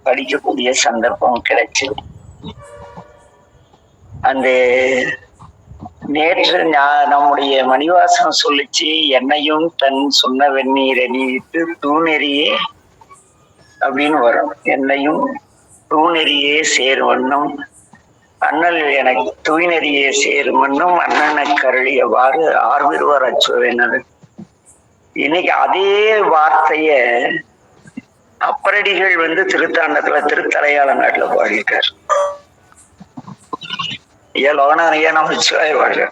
படிக்கக்கூடிய சந்தர்ப்பம் கிடைச்சு அந்த நேற்று நம்முடைய மணிவாசகம் சொல்லிச்சு, என்னையும் தன் சொன்ன வெந்நீரை நீட்டு தூணெறியே அப்படின்னு வரும். என்னையும் தூணெறியே சேரும் வண்ணம் அண்ணல் எனக்கு தூய்நெறியே சேரும் வண்ணம் அண்ணனை கருளியவாறு ஆர்விருவர் அச்சுவேனர். இன்னைக்கு அதே வார்த்தைய அப்பரடிகள் திருத்தாண்டத்துல திருத்தலையாள நாட்டுல பாடிட்டார். லோகநாதையா நமச்சிவாய வாழ்க.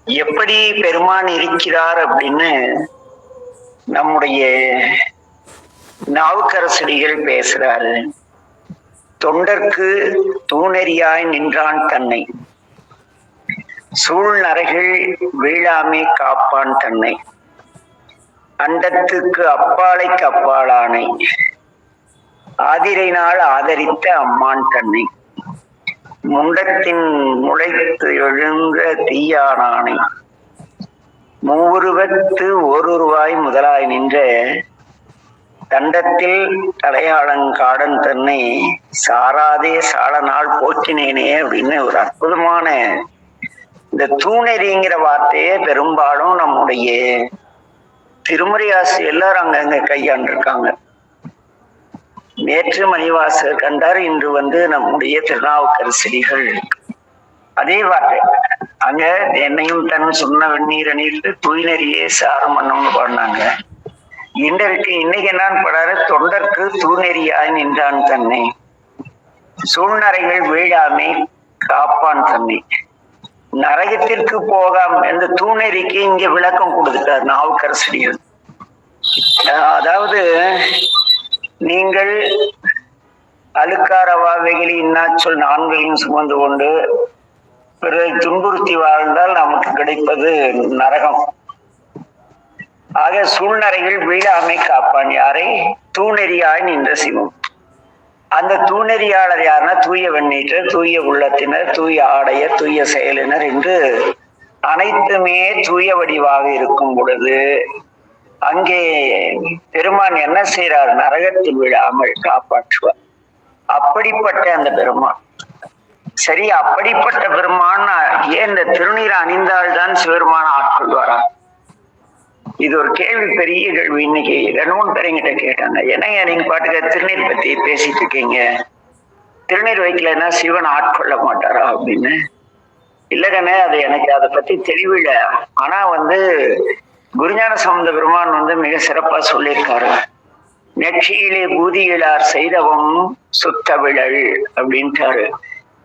எப்படி பெருமான் இருக்கிறார் அப்படின்னு நம்முடைய நாவுக்கரசடிகள் பேசுறாரு. தொண்டர்க்கு தூணெறியாய் நின்றான் தன்னை, சூழ்நரைகள் வீழாமே காப்பான் தன்னை, அண்டத்துக்கு அப்பாலைக்கு அப்பாலானை, ஆதிரை நாள் ஆதரித்த அம்மான் தன்னை, முண்டத்தின் முளைத்து எழுந்த தீயானானை, மூவுருவத்து ஓருருவாய் முதலாய் நின்ற தண்டத்தில் தலையாளங்காடன் தன்னை சாராதே சால நாள் போற்றினேனே அப்படின்னு ஒரு அற்புதமான இந்த தூணெறிங்கிற வார்த்தையே பெரும்பாலும் நம்முடைய திருமுறையாசி எல்லாரும் அங்கங்க கையாண்டிருக்காங்க. நேற்று மணிவாசகர் கண்டார், இன்று நம்முடைய திருநாவுக்கரசடிகள் அதே வார்த்தை அங்க என்னையும் தன் சொன்ன வெந்நீரை நீட்டு தூய்நெறியே சாரம் பண்ணணும்னு பாடினாங்க. இன்னைக்கு என்னன்னு பாடாரு, தொண்டர்க்கு தூணெறியாய் நின்றான் தன்னை, சூழ்நரைகள் வீழாமே காப்பான் தன்னை, நரகத்திற்கு போகாம இந்த தூணெறிக்கு இங்க விளக்கம் கொடுத்துட்டார் நாவுக்கரசடிகள். அதாவது நீங்கள் அழுக்காரவா வெகுளி இன்னாச்சொல் நான்கையும் சுமந்து கொண்டு பிறரை துன்புறுத்தி வாழ்ந்தால் நமக்கு கிடைப்பது நரகம். ஆக சூழ்நரைகள் வீழாமை காப்பான் யாரை? தூணெறியாய் நின்ற சிவம். அந்த தூணெறியாளர் யாருன்னா தூய வெண்ணீற்றர், தூய உள்ளத்தினர், தூய ஆடையர், தூய செயலினர் என்று அனைத்துமே தூய வடிவாக இருக்கும் பொழுது அங்கே பெருமான் என்ன செய்யறார்? நரகத்தில் விழாமல் காப்பாற்றுவார். அப்படிப்பட்ட அந்த பெருமான், சரி, அப்படிப்பட்ட பெருமான் ஏன் இந்த திருநீர் அணிந்தால்தான் சிவருமான ஆட்கொள்வாரா? இது ஒரு கேள்வி, பெரிய கேள்வி. இன்னைக்கு 2-3 பேருங்கிட்ட கேட்டாங்க, என்னங்க நீங்க பாட்டுக்க திருநீர் பத்தி பேசிட்டு இருக்கீங்க, திருநீர் வைக்கலன்னா சிவன் ஆட்கொள்ள மாட்டாரா அப்படின்னு. இல்லைதானே, அது எனக்கு அதை பத்தி தெளிவில்லை. ஆனா குருஞான சம்பந்த பெருமான் மிக சிறப்பா சொல்லியிருக்காரு. நெற்றியிலே பூதியிலார் செய்தவம் சுத்தவிழல் அப்படின்ட்டாரு.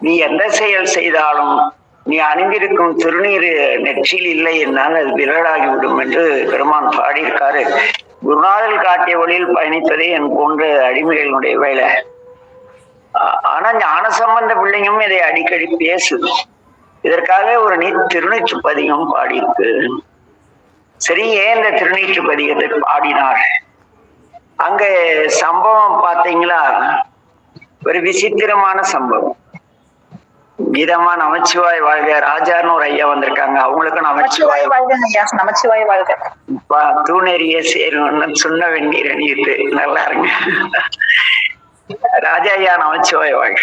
நீ எந்த செயல் செய்தாலும் நீ அணிந்திருக்கும் திருநீர் நெற்றியில் இல்லை என்னால் அது விரலாகிவிடும் என்று பெருமான் பாடியிருக்காரு. குருநாதல் காட்டிய வழியில் பயணிப்பதே என் போன்ற அடிமைகளுடைய வேலை. ஆனா ஞான சம்பந்த பிள்ளையும் இதை அடிக்கடி பேசுது. இதற்காக ஒரு திருநீற்று பதிகம் பாடியிருக்கு. சரி, ஏன் இந்த திருநீற்று பதிகத்தை பாடினார்? அங்க சம்பவம் பார்த்தீங்களா, ஒரு விசித்திரமான சம்பவம். கீதமா நமச்சிவாய் வாழ்க ராஜான்னு ஒரு ஐயா வந்திருக்காங்க, அவங்களுக்கு நமச்சிவாய் நமச்சிவாய் வாழ்க. தூணெறிய சேரும் சொன்ன வெந்நீர் அணியிட்டு நல்லா இருங்க. ராஜா ஐயா நமச்சிவாய் வாழ்க.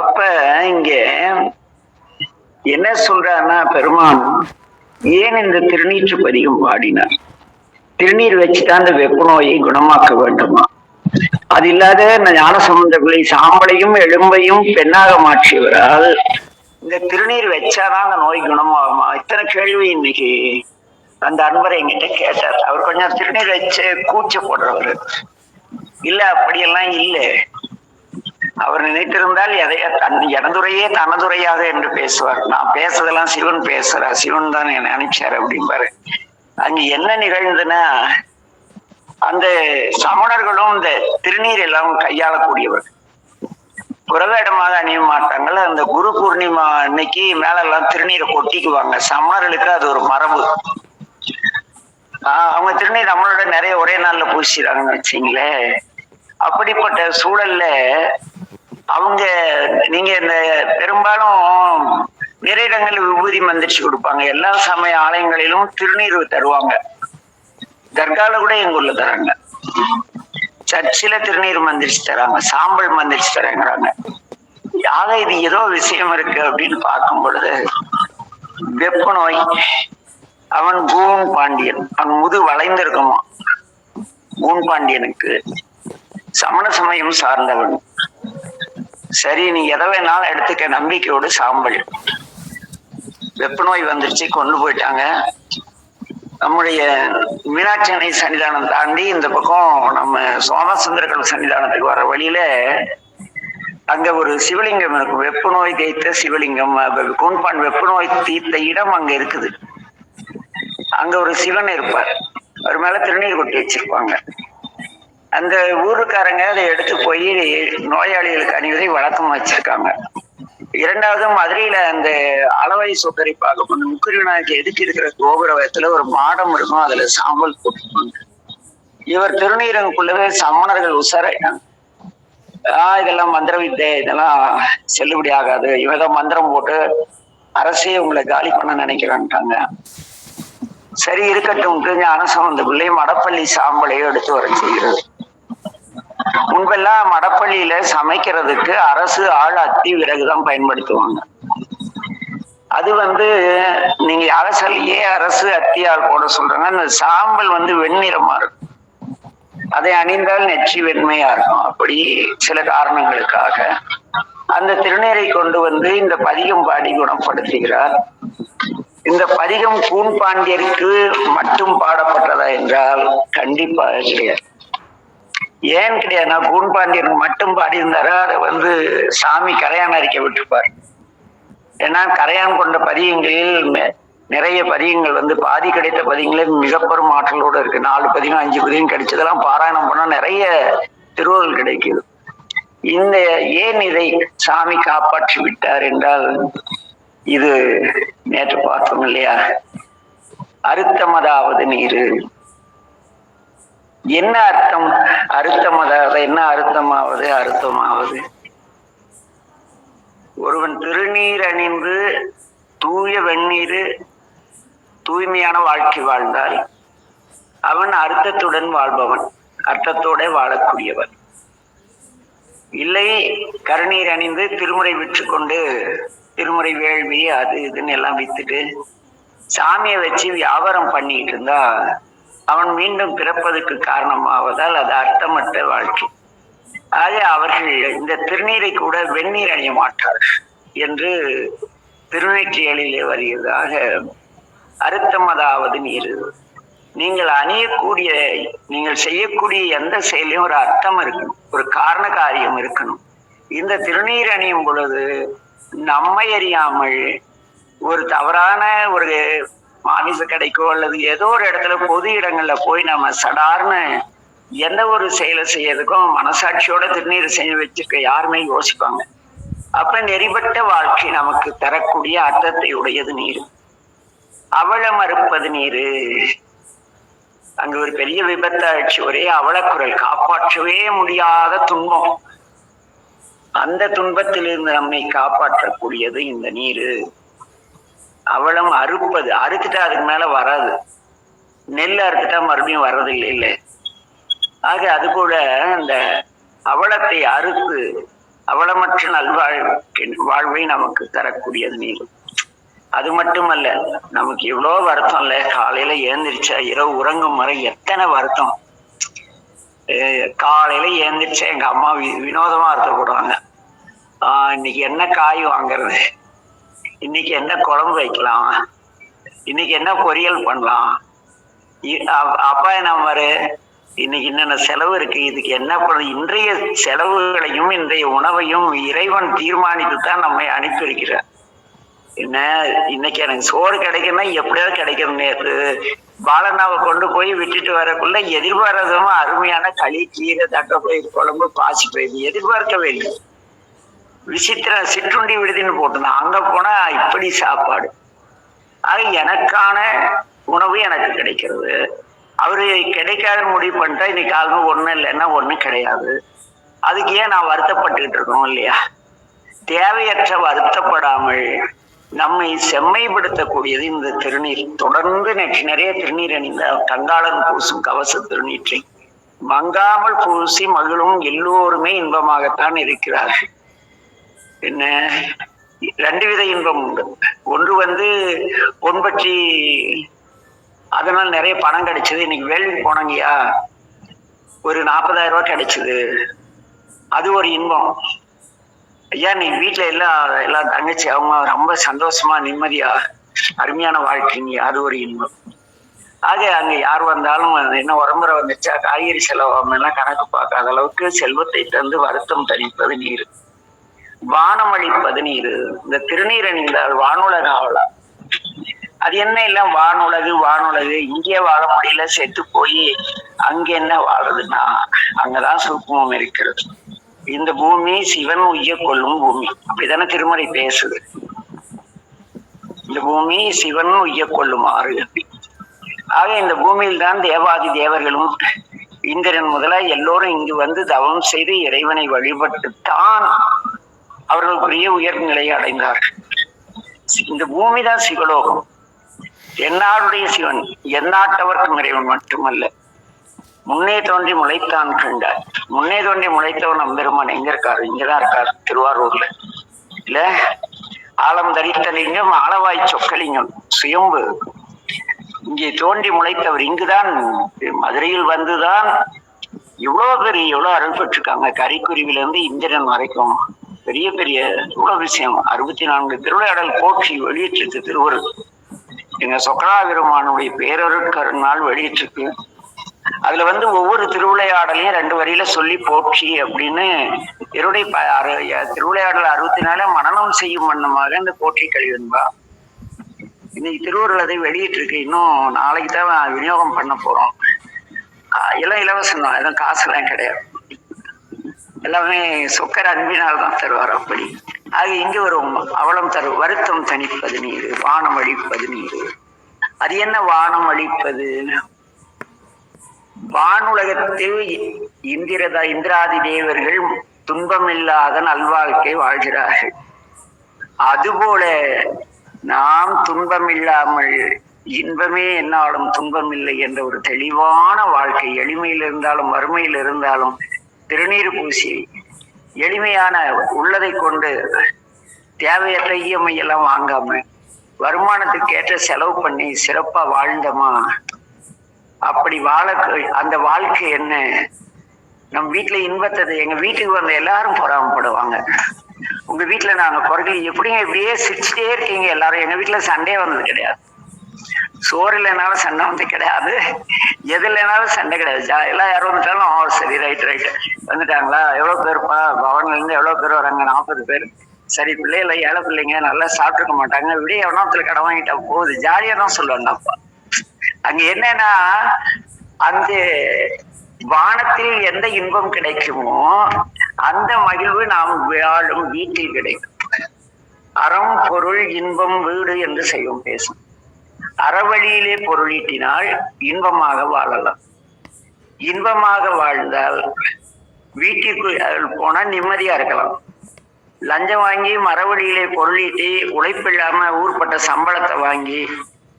அப்ப இங்க என்ன சொல்றாருன்னா, பெருமான் ஏன் இந்த திருநீற்று பதிகம் பாடினார்? திருநீர் வச்சுதான் அந்த வெப்ப நோயை குணமாக்க வேண்டுமா? அது இல்லாத ஞான சம்பந்தங்களை சாம்பலையும் எலும்பையும் பெண்ணாக மாற்றியவரால் இந்த திருநீர் வச்சாதான் அந்த நோய் குணமாகுமா? இத்தனை கேள்வி இன்னைக்கு அந்த அன்பரை என்கிட்ட கேட்டார். அவர் கொஞ்சம் திருநீர் வச்சு கூச்சப்படுறவர் இல்ல, அப்படியெல்லாம் இல்லை. அவர் நினைத்திருந்தால் எனதுரையே தனதுரையாக என்று பேசுவார். நான் பேசுறதெல்லாம் சிவன் பேசுறா, சிவன் தான் என்னை அனுப்பிச்சாரு அப்படிம்பாரு. அங்க என்ன நிகழ்ந்ததுன்னா, அந்த சமணர்களும் இந்த திருநீர் எல்லாம் கையாளக்கூடியவர்கள் புறவேடமாக அணிய மாட்டாங்கல்ல. அந்த குரு பூர்ணிமா அன்னைக்கு மேல எல்லாம் திருநீரை கொட்டிக்குவாங்க. சமணர்களுக்கு அது ஒரு மரபு. அவங்க திருநீர் நம்மளோட நிறைய ஒரே நாள்ல பூசிடுறாங்கன்னு வச்சிங்களேன். அப்படிப்பட்ட சூழல்ல அவங்க நீங்க இந்த பெரும்பாலும் நிறைய இடங்களில் விபூதி மந்திரிச்சு கொடுப்பாங்க. எல்லா சமய ஆலயங்களிலும் திருநீர் தருவாங்க. தர்கால கூட எங்க ஊர்ல தராங்க. சர்ச்சில திருநீர் மந்திரிச்சு தராங்க, சாம்பல் மந்திரிச்சு தராங்கிறாங்க. ஆக இது ஏதோ விஷயம் இருக்கு அப்படின்னு பார்க்கும் பொழுது, வெப்ப நோய், அவன் கூன் பாண்டியன், அவன் முது வளைந்திருக்குமா. கூன் பாண்டியனுக்கு சமண சமயம் சார்ந்தவன். சரி, நீ எதை வேணாலும் எடுத்துக்க, நம்பிக்கையோடு சாம்பல். வெப்ப நோய் வந்துருச்சு, கொண்டு போயிட்டாங்க. நம்முடைய மீனாட்சி அணை சன்னிதானம் தாண்டி இந்த பக்கம் நம்ம சோமசுந்தரர்கள் சன்னிதானத்துக்கு வர வழியில அங்க ஒரு சிவலிங்கம் இருக்கும். வெப்ப நோய் தேய்த்த சிவலிங்கம், கூன்பான் வெப்ப நோய் தீர்த்த இடம் அங்க இருக்குது. அங்க ஒரு சிவன் இருப்பார், அவர் மேல திருநீர் கொட்டி வச்சிருப்பாங்க. அந்த ஊருக்காரங்க அதை எடுத்து போய் நோயாளிகளுக்கு அணிவதை வழக்கமா வச்சிருக்காங்க. இரண்டாவது, மதுரையில அந்த அளவை சொக்கரை பார்க்க முக்குரி விநாயகருக்கு எதுக்கு இருக்கிற கோபுரத்துல ஒரு மாடம் இருக்கும், அதுல சாம்பல் போட்டுருப்பாங்க. இவர் திருநீரனுக்குள்ளவே சமணர்கள் உசாராயிட்டாங்க. இதெல்லாம் மந்திர வித்தை, இதெல்லாம் செல்லுபடி ஆகாது, இவதான் மந்திரம் போட்டு அரசே உங்களை காலி பண்ண நினைக்கிறான்ட்டாங்க. சரி இருக்கட்டும், ஞானசம்பந்த பிள்ளை மடப்பள்ளி சாம்பலையோ எடுத்து வர செய்கிறது. முன்பெல்லாம் மடப்பள்ளியில சமைக்கிறதுக்கு அரசு ஆள் அத்தி விறகுதான் பயன்படுத்துவாங்க. அது நீங்க அரசலையே அரசு அத்தியால் போட சொல்றாங்க. அந்த சாம்பல் வெண்ணிறமா இருக்கும், அதை அணிந்தால் நெற்றி வெண்மையா இருக்கும். அப்படி சில காரணங்களுக்காக அந்த திருநீரை கொண்டு இந்த பதிகம் பாடி குணப்படுத்துகிறார். இந்த பதிகம் கூன் பாண்டியருக்கு மட்டும் பாடப்பட்டதா என்றால் கண்டிப்பாக கிடையாது. ஏன் கிடையாதுன்னா, கூன் பாண்டியனுக்கு மட்டும் பாடியிருந்தாரா அதை சாமி கரையான் அறிக்கை விட்டுருப்பார். ஏன்னா கரையான் கொண்ட பதிகங்களில் நிறைய பதிகங்கள் பாதி கிடைத்த பதிகங்களே மிக பெரும் ஆற்றலோடு இருக்கு. 4 பதிகம் 5 பதிகம் கிடைச்சதெல்லாம் பாராயணம் பண்ணா நிறைய திருவருள் கிடைக்குது. ஏன் இதை சாமி காப்பாற்றி விட்டார் என்றால், இது நேற்று பார்த்தோம் இல்லையா, அறுத்தமதாவது நீரு. என்ன அர்த்தம்? அறுத்தமதாவது என்ன அர்த்தமாவது? அர்த்தமாவது ஒருவன் திருநீர் அணிந்து தூய வெந்நீர் தூய்மையான வாழ்க்கை வாழ்ந்தால் அவன் அர்த்தத்துடன் வாழ்பவன், அர்த்தத்தோட வாழக்கூடியவன். இல்லை, கருநீர் அணிந்து திருமுறை விற்று கொண்டு திருமுறை வேள்வி அது இதுன்னு எல்லாம் வித்துட்டு சாமியை வச்சு வியாபாரம் பண்ணிட்டு இருந்தா அவன் மீண்டும் பிறப்பதற்கு காரணமாவதால் அது அர்த்தமற்ற வாழ்க்கை. ஆக அவர்கள் இந்த திருநீரை கூட வெந்நீர் அணிய மாட்டார்கள் என்று திருநீற்றியலிலே வருகிறது. ஆக அர்த்தமதாவது நீர். நீங்கள் அணியக்கூடிய, நீங்கள் செய்யக்கூடிய எந்த செயலையும் ஒரு அர்த்தம் இருக்கணும், ஒரு காரண காரியம் இருக்கணும். இந்த திருநீர் அணியும் பொழுது நம்மை அறியாமல் ஒரு தவறான ஒரு மாமிச கடைக்கோ அல்லது ஏதோ ஒரு இடத்துல பொது இடங்கள்ல போய் நம்ம சடார்னு எந்த ஒரு செயலை செய்யறதுக்கும் மனசாட்சியோட திருநீர் செய்ய வச்சிருக்க யாருமே யோசிப்பாங்க. அப்ப நெறிபட்ட வாழ்க்கை நமக்கு தரக்கூடிய அர்த்தத்தை உடையது நீர். அவள மறுப்பது நீரு. அங்க ஒரு பெரிய விபத்தாயிடுச்சு, ஒரே அவலக்குரல், காப்பாற்றவே முடியாத துன்பம். அந்த துன்பத்திலிருந்து நம்மை காப்பாற்றக்கூடியது இந்த நீரு. அவளம் அறுப்பது, அறுத்துட்டா அதுக்கு மேல வராது. நெல் அறுத்துட்டா மறுபடியும் வர்றது இல்லை. ஆக அது போல அந்த அவலத்தை அறுத்து அவலமற்ற வாழ்வை நமக்கு தரக்கூடியது நீர். அது மட்டுமல்ல, நமக்கு எவ்வளவு வருத்தம் இல்ல, காலையில ஏந்திரிச்சா இரவு உறங்கும் வரை எத்தனை வருத்தம். காலையில ஏந்திரிச்சா எங்க அம்மா வினோதமா அர்த்தப்படுவாங்க. இன்னைக்கு என்ன காய் வாங்குறது, இன்னைக்கு என்ன குழம்பு வைக்கலாம், இன்னைக்கு என்ன பொரியல் பண்ணலாம், அப்பா என்ன மாதிரி இன்னைக்கு என்னென்ன செலவு இருக்கு, இதுக்கு என்ன பண்ண. இன்றைய செலவுகளையும் இன்றைய உணவையும் இறைவன் தீர்மானித்து தான் நம்மை அனுப்பி இருக்கிறார். என்ன, இன்னைக்கு எனக்கு சோறு கிடைக்குன்னா எப்படியாவது கிடைக்கும். நேற்று பாலனாவை கொண்டு போய் விட்டுட்டு வரக்குள்ள எதிர்பாராதமா அருமையான களி, கீரை, தட்டைப்பயிர் குழம்பு, பாசி பயிர் எதிர்பார்க்கவே இல்லை. விசித்திர சிற்றுண்டி விடுதின்னு போட்டுருந்தான், அங்க போனா இப்படி சாப்பாடு. ஆக எனக்கான உணவு எனக்கு கிடைக்கிறது. அவரு கிடைக்காத முடிவு பண்ணிட்டா இன்னைக்கு காலமே ஒண்ணும் இல்லைன்னா ஒண்ணும் கிடையாது. அதுக்கு ஏன் நான் வருத்தப்பட்டுக்கிட்டு இருக்கணும் இல்லையா? தேவையற்ற வருத்தப்படாமல் நம்மை செம்மைப்படுத்தக்கூடியது இந்த திருநீர். தொடர்ந்து நிறைய திருநீர் அணிந்த கங்காளன் பூசும் கவச திருநீற்றை மங்காமல் பூசி மகிழும் எல்லோருமே இன்பமாகத்தான் இருக்கிறார்கள். என்ன, ரெண்டு வித இன்பம் உண்டு. ஒன்று பொன் பற்றி அதனால் நிறைய பணம் கிடைச்சது. இன்னைக்கு வேலைக்கு போனாங்கயா, ஒரு 40,000 ரூபாய் கிடைச்சது, அது ஒரு இன்பம். ஐயா நீங்க வீட்டுல எல்லாம் தங்கச்சி அவங்க ரொம்ப சந்தோஷமா நிம்மதியா அருமையான வாழ்க்கைங்க, அது ஒரு இன்பம். ஆக அங்க யார் வந்தாலும் என்ன உடம்புற வந்துச்சா காய்கறி செலவு எல்லாம் கணக்கு பார்க்காத அளவுக்கு செல்வத்தை தந்து வருத்தம் தணிப்பது நீர், வானம் அளிப்பது நீர். இந்த திருநீர் அணிந்தால் வானுலக ஆகலாம். அது என்ன எல்லாம் வானுலகு இங்கே வாழ முடியல, செத்து போய் அங்க என்ன வாழுதுன்னா அங்கதான் சூக்குமம் இருக்கிறது. இந்த பூமி சிவன் உய்ய கொள்ளும் பூமி, அப்படித்தானே திருமறை பேசுது. இந்த பூமி சிவன் உய்ய கொள்ளுமாறு. ஆக இந்த பூமியில் தான் தேவாதி தேவர்களும் இந்திரன் முதல எல்லோரும் இங்கு வந்து தவம் செய்து இறைவனை வழிபட்டுத்தான் அவர்களுக்குரிய உயர்நிலையை அடைந்தார்கள். இந்த பூமி தான் சிவலோகம். எந்நாடுடைய சிவன், எந்நாட்டவர்க்கும் இறைவன் மட்டுமல்ல. முன்னே தோன்றி முளைத்தான் கண்டார். முன்னே தோன்றி முளைத்தவன் நம்பெருமான் எங்க இருக்காரு? இங்கதான் இருக்காரு, திருவாரூர்ல. இல்ல, ஆழம் தரித்தலிங்கம், ஆளவாய் சொக்கலிங்கம், சுயம்பு. இங்கே தோன்றி முளைத்தவர் இங்குதான், மதுரையில் வந்துதான் எவ்வளவு அருள் பெற்றிருக்காங்க. கரிக்குருவில இருந்து இந்திரன் வரைக்கும் பெரிய பெரிய இவ்வளவு விஷயம். 64 திருவிளையாடல் போற்றி வெளியிட்டிருக்கு திருவருள். எங்க சொக்கரா பெருமானுடைய பேரருட்கருநாள் வெளியிட்டிருக்கு. அதுல ஒவ்வொரு திருவிளையாடலையும் 2 வரியில சொல்லி போற்றி அப்படின்னு என்னுடைய திருவிளையாடல் 64 மனனம் செய்யும் வண்ணமாக இந்த போற்றி கழிவன்பா. இன்னைக்கு திருவருள் அதை வெளியிட்டு இருக்கு. இன்னும் நாளைக்கு தான் விநியோகம் பண்ண போறோம். எல்லாம் இலவசம் தான், எதுவும் காசுலாம் கிடையாது. எல்லாமே சொக்கர் அன்பினால் தான் தருவார். அப்படி ஆக இங்கு வரும் அவலம் தரு வருத்தம் தணிப்பது நீர், வானம் அழிப்பது நீர். அது என்ன வானம் அழிப்பது? வானுலகத்தில் இந்திராதி தேவர்கள் துன்பமில்லாத நல்வாழ்க்கை வாழ்கிறார்கள். அதுபோல நாம் துன்பமில்லாமல் இன்பமே என்னாலும் துன்பம் இல்லை என்ற ஒரு தெளிவான வாழ்க்கை, எளிமையில் இருந்தாலும் வறுமையில் இருந்தாலும் திருநீர் பூசி எளிமையான உள்ளதை கொண்டு தேவையற்ற இஎம்ஐ எல்லாம் வாங்காம வருமானத்துக்கு ஏற்ற செலவு பண்ணி சிறப்பா வாழ்ந்தமா, அப்படி அந்த வாழ்க்கை என்ன? நம் வீட்டுல இன்பத்தது. எங்க வீட்டுக்கு வந்த எல்லாரும் பொறாமப்படுவாங்க. உங்க வீட்டுல நாங்க குறைகள் எப்படிங்க இப்படியே சிரிச்சுட்டே இருக்கீங்க எல்லாரும். எங்க வீட்டுல சண்டே வந்தது கிடையாது, சோறு இல்லைனாலும் சண்டை வந்து கிடையாது, எது இல்லைனாலும் சண்டை கிடையாது. எல்லாம் யாரும் வந்துட்டாலும் சரி ரைட் வந்துட்டாங்களா, எவ்வளவு பேருப்பா பவன்ல இருந்து எவ்வளவு பேர் வராங்க? 40 பேர். சரி, பிள்ளைல ஏழை பிள்ளைங்க நல்லா சாப்பிட்டுருக்க மாட்டாங்க, விடிய எவனத்துல கடை வாங்கிட்டா போகுது, ஜாலியா தான் சொல்லுவாங்க. அப்பா அங்க என்னன்னா, அந்த வானத்தில் எந்த இன்பம் கிடைக்குமோ அந்த மகிழ்வு நாம் வாழும் வீட்டில் கிடைக்கும். அறம் பொருள் இன்பம் வீடு என்று செய்வோம் பேசும். அறவழியிலே பொருளீட்டினால் இன்பமாக வாழலாம். இன்பமாக வாழ்ந்தால் வீட்டிற்கு போனா நிம்மதியா இருக்கலாம். லஞ்சம் வாங்கி மரவழியிலே பொருளீட்டி உழைப்பில்லாம ஊர்பட்ட சம்பளத்தை வாங்கி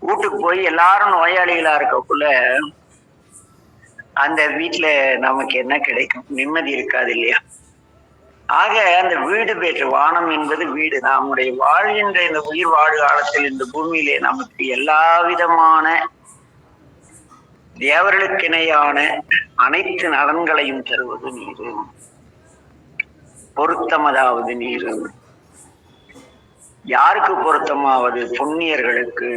வீட்டுக்கு போய் எல்லாரும் நோயாளிகளா இருக்கக்குள்ள அந்த வீட்டுல நமக்கு என்ன கிடைக்கும்? நிம்மதி இருக்காது இல்லையா? ஆக அந்த வீடு பெற்ற வானம் என்பது வீடு. நம்முடைய வாழ்கின்ற இந்த உயிர் வாழு காலத்தில் இந்த பூமியிலே நமக்கு எல்லா விதமான தேவர்களுக்கு இணையான அனைத்து நலன்களையும் தருவது நீரு. பொருத்தமதாவது நீரு. யாருக்கு பொருத்தமாவது? புண்ணியர்களுக்கு.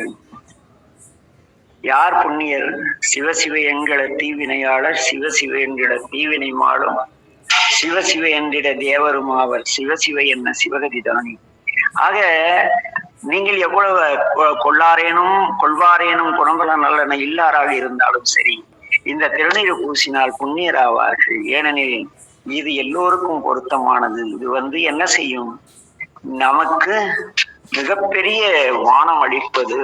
யார் புண்ணியர்? சிவசிவ என்கிற தீவினையாளர், சிவசிவ என்கிற தீவினை மாளும், சிவசிவ என்றிட தேவரும் ஆவர், சிவசிவ என்ன சிவகதி தானி. ஆக நீங்கள் எவ்வளவு கொள்வாரேனும் குணங்கள நல்லன இல்லாராக இருந்தாலும் சரி, இந்த திருநீர் பூசினால் புண்ணியராவார்கள். ஏனெனில் இது எல்லோருக்கும் பொருத்தமானது. இது என்ன செய்யும்? நமக்கு மிகப்பெரிய வானம் அளிப்பது,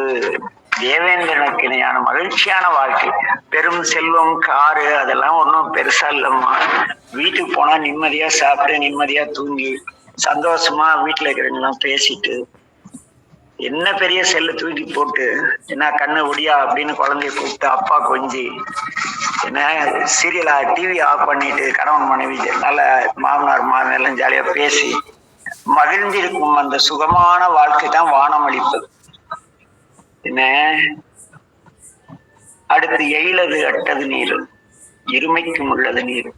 தேவேந்திரனுக்கு இணையான மகிழ்ச்சியான வாழ்க்கை. பெரும் செல்வம், காரு அதெல்லாம் ஒன்றும் பெருசா இல்லம்மா. வீட்டுக்கு போனா நிம்மதியா சாப்பிட்டு நிம்மதியா தூங்கி சந்தோஷமா வீட்டுல இருக்கிறவங்கெல்லாம் பேசிட்டு என்ன பெரிய செல்ல தூக்கி போட்டு என்ன கண்ணு ஒடியா அப்படின்னு குழந்தைய கூப்பிட்டு அப்பா கொஞ்சி என்ன சீரியலா டிவி ஆஃப் பண்ணிட்டு கணவன் மனைவி நல்ல மாமனார் மாமனார் ஜாலியா பேசி மகிழ்ந்திருக்கும் அந்த சுகமான வாழ்க்கை தான் வானம் அளிப்பது. என்ன அடுத்து எயிலது அட்டது நீர், இருமைக்கும் உள்ளது நீர்.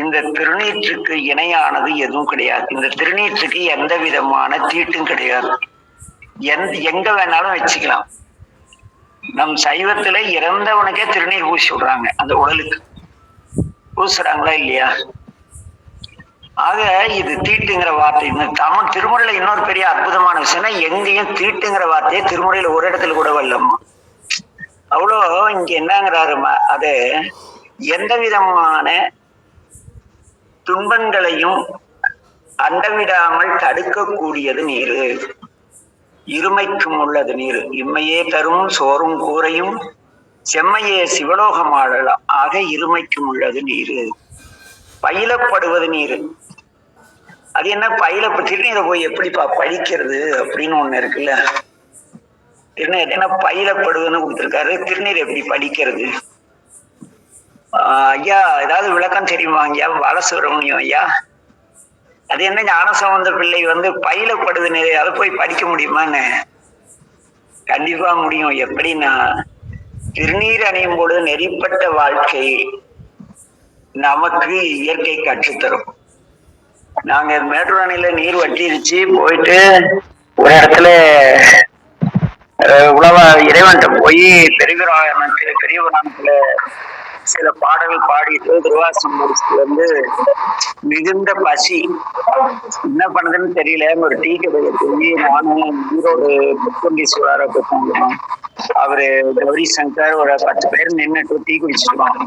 இந்த திருநீற்றுக்கு இணையானது எதுவும் கிடையாது. இந்த திருநீற்றுக்கு எந்த விதமான தீட்டும் கிடையாது. எங்க வேணாலும் வச்சுக்கலாம். நம் சைவத்துல இறந்தவனுக்கே திருநீர் பூசி விடுறாங்க, அந்த உடலுக்கு பூசுறாங்களா இல்லையா? ஆக இது தீட்டுங்கிற வார்த்தை தமிழ் திருமுறையில இன்னொரு பெரிய அற்புதமான விஷயம்னா, எங்கேயும் தீட்டுங்கிற வார்த்தையை திருமுறையில ஒரு இடத்துல கூட வரலம்மா. அவ்வளோ இங்க என்னங்கிறாருமா, அது எந்த விதமான துன்பங்களையும் அண்டவிடாமல் தடுக்கக்கூடியது நீரு. இருமைக்கும் உள்ளது நீர், இம்மையே தரும் சோறும் கூரையும் செம்மையே சிவலோகம் ஆளலாம். ஆக இருமைக்கும் உள்ளது நீரு. பயிலப்படுவது நீரு. அது என்ன பயில திருநீரை போய் எப்படிப்பா படிக்கிறது அப்படின்னு ஒண்ணு இருக்குல்ல. திருநீர் என்ன பயிலப்படுவதுன்னு கொடுத்திருக்காரு, திருநீர் எப்படி படிக்கிறது? ஐயா ஏதாவது விளக்கம் தெரியுமா ஐயா? பாலசுப்ரமணியம் ஐயா, அது என்ன ஞானசம்பந்த பிள்ளை பயிலப்படுதுன்னு அதை போய் படிக்க முடியுமான்னு? கண்டிப்பா முடியும். எப்படின்னா, திருநீர் அணியும் பொழுது நெறிப்பட்ட வாழ்க்கை நமக்கு இயற்கை கற்றுத்தரும். நாங்க மேட்டூர் அணையில நீர் வட்டிருச்சு போயிட்டு ஒரு இடத்துல இறைவன்கிட்ட போய் பெரியவரானத்துல சில பாடல்கள் பாடிட்டு திருவாசம் முடிச்சுட்டு மிகுந்த பசி, என்ன பண்ணுதுன்னு தெரியல. ஒரு டீ கடையை போய் நானும் ஈரோடு முத்தொண்டீஸ்வரரை போய் அவரு கௌரி சங்கர் ஒரு 10 பேர் நின்னுட்டு டீ குடிச்சிருக்கோம்.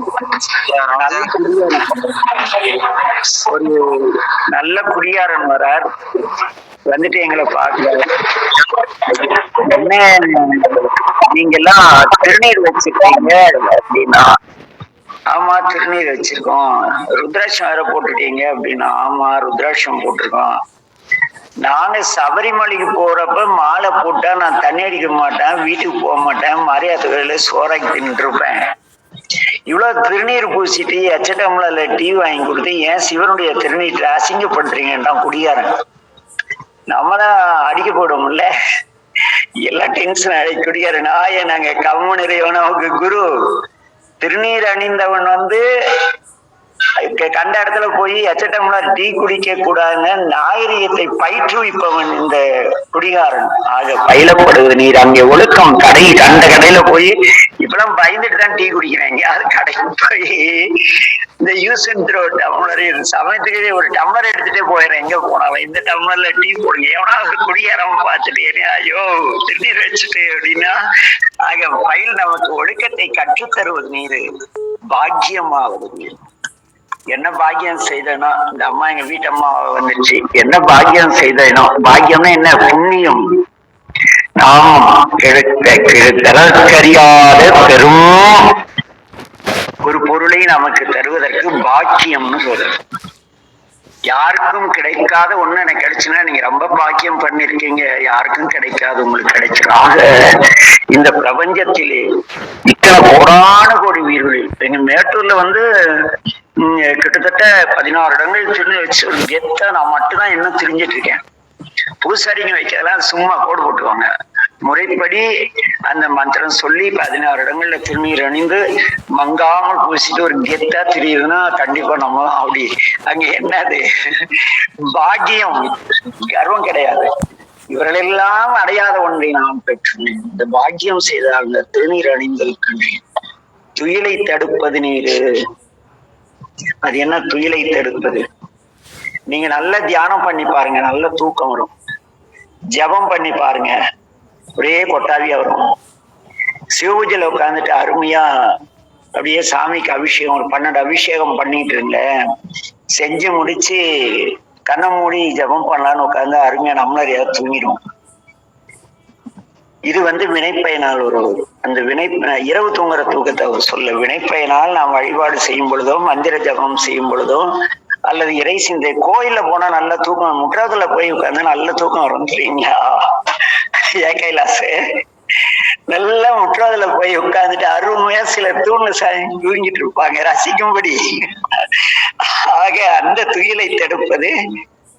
ஒரு நல்ல குடியாரன் வரார், வந்துட்டு எங்களை பார்க்கிறார். என்ன நீங்க எல்லாம் திருநீர் வச்சிருக்கீங்க அப்படின்னா, ஆமா திருநீர் வச்சிருக்கோம். ருத்ராட்சம் வேற போட்டுட்டீங்க அப்படின்னா, ஆமா ருத்ராட்சம் போட்டிருக்கோம். நாங்க சபரிமலைக்கு போறப்ப மாலை போட்டா நான் தண்ணி அடிக்க மாட்டேன், வீட்டுக்கு போக மாட்டேன், மரியாதை சோறாக்கி தின்னுட்டு இருப்பேன். இவ்வளவு திருநீர் பூசிட்டு எச்சட்டம்ல டீ வாங்கி கொடுத்து ஏன் சிவனுடைய திருநீரை அசிங்கப்படுத்துறீங்கன்னா குடியாரன். நம்மதான் அடிக்க போடுவோம்ல, எல்லாம் டென்ஷன் அடி குடியாரு. நாங்க கம்ம நிறைவன அவங்க குரு திருநீர் அணிந்தவன் கண்ட இடத்துல போய் எச்சட்டம்ல டீ குடிக்க கூடாதுன்னு நாகரிகத்தை பயிற்றுவிப்பவன் இந்த குடிகாரன். ஆக பயிலப்படுவது நீர். அங்கே ஒழுக்கம் கடை, கண்ட கடையில போய் இப்பெல்லாம் பயந்துட்டு தான் டீ குடிக்கிறாங்க. அது கடைக்கு போய் இந்த யூஸ் அண்ட் த்ரோ டம்ளர், சமயத்துக்கு ஒரு டம்ளர் எடுத்துட்டே போயிடுறேன். எங்க போனாலும் இந்த டம்ளர்ல டீ போடுங்க, எவனா ஒரு குடிகாரம் பார்த்துட்டு ஐயோ திருநீர் வச்சுட்டு அப்படின்னா. ஆக பயில் நமக்கு ஒழுக்கத்தை கற்றுத்தருவது நீர், பாக்கியமாவது நீர். என்ன பாக்கியம் செய்தனோ, இந்த அம்மா எங்க வீட்டு அம்மா வந்துச்சு, என்ன பாக்கியம் செய்தனோ. பாக்கியம்னா என்ன? புண்ணியம். நாம் தரக்கறியாத பெரும் ஒரு பொருளை நமக்கு தருவதற்கு பாக்கியம்னு சொல்றது. யாருக்கும் கிடைக்காத ஒண்ணு எனக்கு கிடைச்சுன்னா நீங்க ரொம்ப பாக்கியம் பண்ணிருக்கீங்க. யாருக்கும் கிடைக்காது, உங்களுக்கு கிடைச்சிருக்காங்க. இந்த பிரபஞ்சத்திலே இத்தனை கோடான கோடி உயிர்கள் எங்க மேட்டூர்ல கிட்டத்தட்ட 16 இடங்கள் திருநீர் வச்சு ஒரு கெத்தா நான் மட்டும்தான் இன்னும் தெரிஞ்சிட்டு இருக்கேன். பூசாரிங்க வைக்கிறதெல்லாம் சும்மா கோடு போட்டுவாங்க. முறைப்படி அந்த மந்திரம் சொல்லி 16 இடங்கள்ல திருநீர் அணிந்து மங்காமல் பூசிட்டு ஒரு கெத்தா தெரியுதுன்னா கண்டிப்பா நம்ம அப்படி. அங்க என்னது பாக்கியம், கர்வம் கிடையாது. இவர்களெல்லாம் அடையாத ஒன்றை நாம் பெற்றோம். இந்த பாக்கியம் செய்தால் இந்த திருநீர் அணிந்தல் கண்டி துயிலை தடுப்பது நீரு. அது என்ன துயிலை தடுப்பது? நீங்க நல்ல தியானம் பண்ணி பாருங்க, நல்ல தூக்கம் வரும். ஜபம் பண்ணி பாருங்க, ஒரே கொட்டாவியா வரும். சிவபூஜையில உட்காந்துட்டு அருமையா அப்படியே சாமிக்கு அபிஷேகம், ஒரு 12 அபிஷேகம் பண்ணிட்டு இருந்தேன். செஞ்சு முடிச்சு கண்ணை மூடி ஜபம் பண்ணலான்னு உட்காந்து அருமையா நம்மள ஏதாவது தூங்கிடும். இது வினைப்பயனால் ஒரு அந்த இரவு தூங்குற தூக்கத்தை அவர் சொல்ல. வினைப்பயனால் நாம் வழிபாடு செய்யும் பொழுதோ, மந்திர ஜபம் செய்யும் பொழுதோ, அல்லது இறை சிந்தை கோயில்ல போனா நல்ல தூக்கம், முற்றத்துல போய் உட்கார்ந்து நல்ல தூக்கம் வரும் தெரியுங்களா? ஏன் கைலாசு நல்லா முற்றோதுல போய் உட்கார்ந்துட்டு அருமையா சில தூண் தூங்கிட்டு இருப்பாங்க ரசிக்கும்படி. ஆக அந்த துயிலை தடுப்பது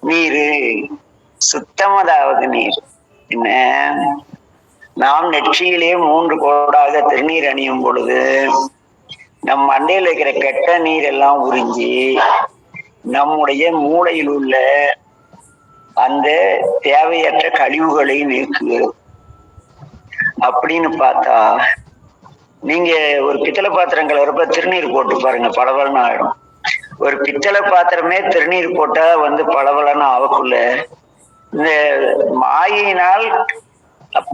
நீரு, சுத்தமதாவது நீர். என்ன, நாம் நெற்றியிலே 3 கோடாக திருநீர் அணியும் பொழுது நம் மண்டையில் இருக்கிற கெட்ட நீர் எல்லாம் உறிஞ்சி நம்முடைய மூளையில் உள்ள அந்த தேவையற்ற கழிவுகளை நீக்குகிறது. அப்படின்னு பார்த்தா நீங்க ஒரு பித்தளை பாத்திரம் கலவரப்ப திருநீர் போட்டு பாருங்க, பளபளன்னு ஆயிடும். ஒரு பித்தளை பாத்திரமே திருநீர் போட்டா பளபளன்னு ஆகக்குள்ள இந்த மாயினால்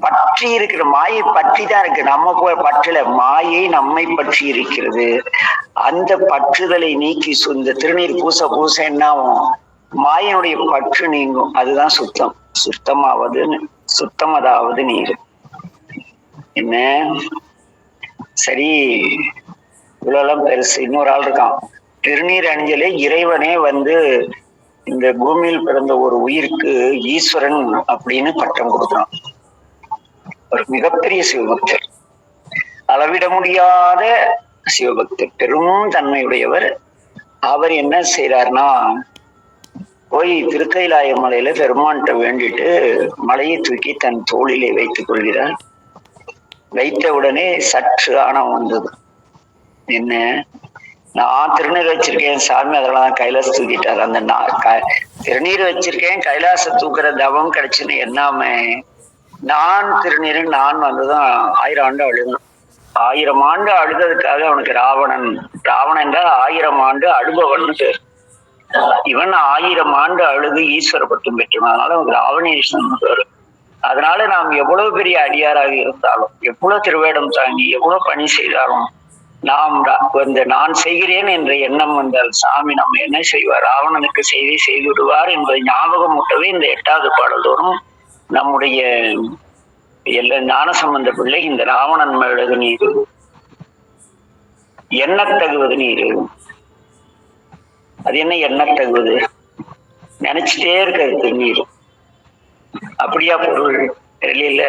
பற்றி இருக்கிற மாயை பற்றி தான் இருக்கு, நம்ம பற்றல, மாயை நம்மை பற்றி இருக்கிறது. அந்த பற்றுதலை நீக்கி இந்த திருநீர் பூச பூச என்னாகும், மாயினுடைய பற்று நீங்கும். அதுதான் சுத்தம். சுத்தமதாவது நீர். என்ன சரி, இவ்வளவு பெருசு. இன்னொரு ஆள் இருக்கான், திருநீர் அணிஞ்சலே இறைவனே இந்த பூமியில் பிறந்த ஒரு உயிருக்கு ஈஸ்வரன் அப்படின்னு பட்டம் கொடுக்குறான். ஒரு மிகப்பெரிய சிவபக்தர், அளவிட முடியாத சிவபக்தர், பெரும் தன்மையுடையவர். அவர் என்ன செய்யறாருன்னா, போய் திருக்கைலாய மலையில பெருமான்கிட்ட வேண்டிட்டு மலையை தூக்கி தன் தோளிலே வைத்துக் கொள்கிறார். வைத்த உடனே சற்று ஆணவம் வந்தது. என்ன, நான் திருநீர் வச்சிருக்கேன் சாமி, அதெல்லாம் கைலாச தூக்கிட்டார். அந்த திருநீர் வச்சிருக்கேன் கைலாச தூக்குற தவம் கிடைச்சுன்னு என்னாம நான் திருநீர் நான் வந்ததும் 1000 ஆண்டு அழுதான். 1000 ஆண்டு அழுததுக்காக அவனுக்கு ராவணன் என்றால் 1000 ஆண்டு அழுபவன் பேர். இவன் 1000 ஆண்டு அழுது ஈஸ்வர பட்டம் பெற்றான். அதனால அவனுக்கு ராவணேஸ்வரன் பேர். அதனால நாம் எவ்வளவு பெரிய அடியாராக இருந்தாலும், எவ்வளவு திருவேடம் தாங்கி எவ்வளவு பணி செய்தாலும், நாம் நான் செய்கிறேன் என்ற எண்ணம் வந்தால் சாமி நம்ம என்ன செய்வார், ராவணனுக்கு செய்து விடுவார் என்பதை ஞாபகம் ஊட்டவே இந்த 8வது பாடலோடும் நம்முடைய ஞானசம்பந்த பிள்ளை இந்த ராவணன் மேலது நீரு, எண்ணத்தகுவது நீரு. அது என்ன எண்ணத்தகுவது, நினைச்சிட்டே இருக்கிறது நீர். அப்படியா பொருள் தெரியல.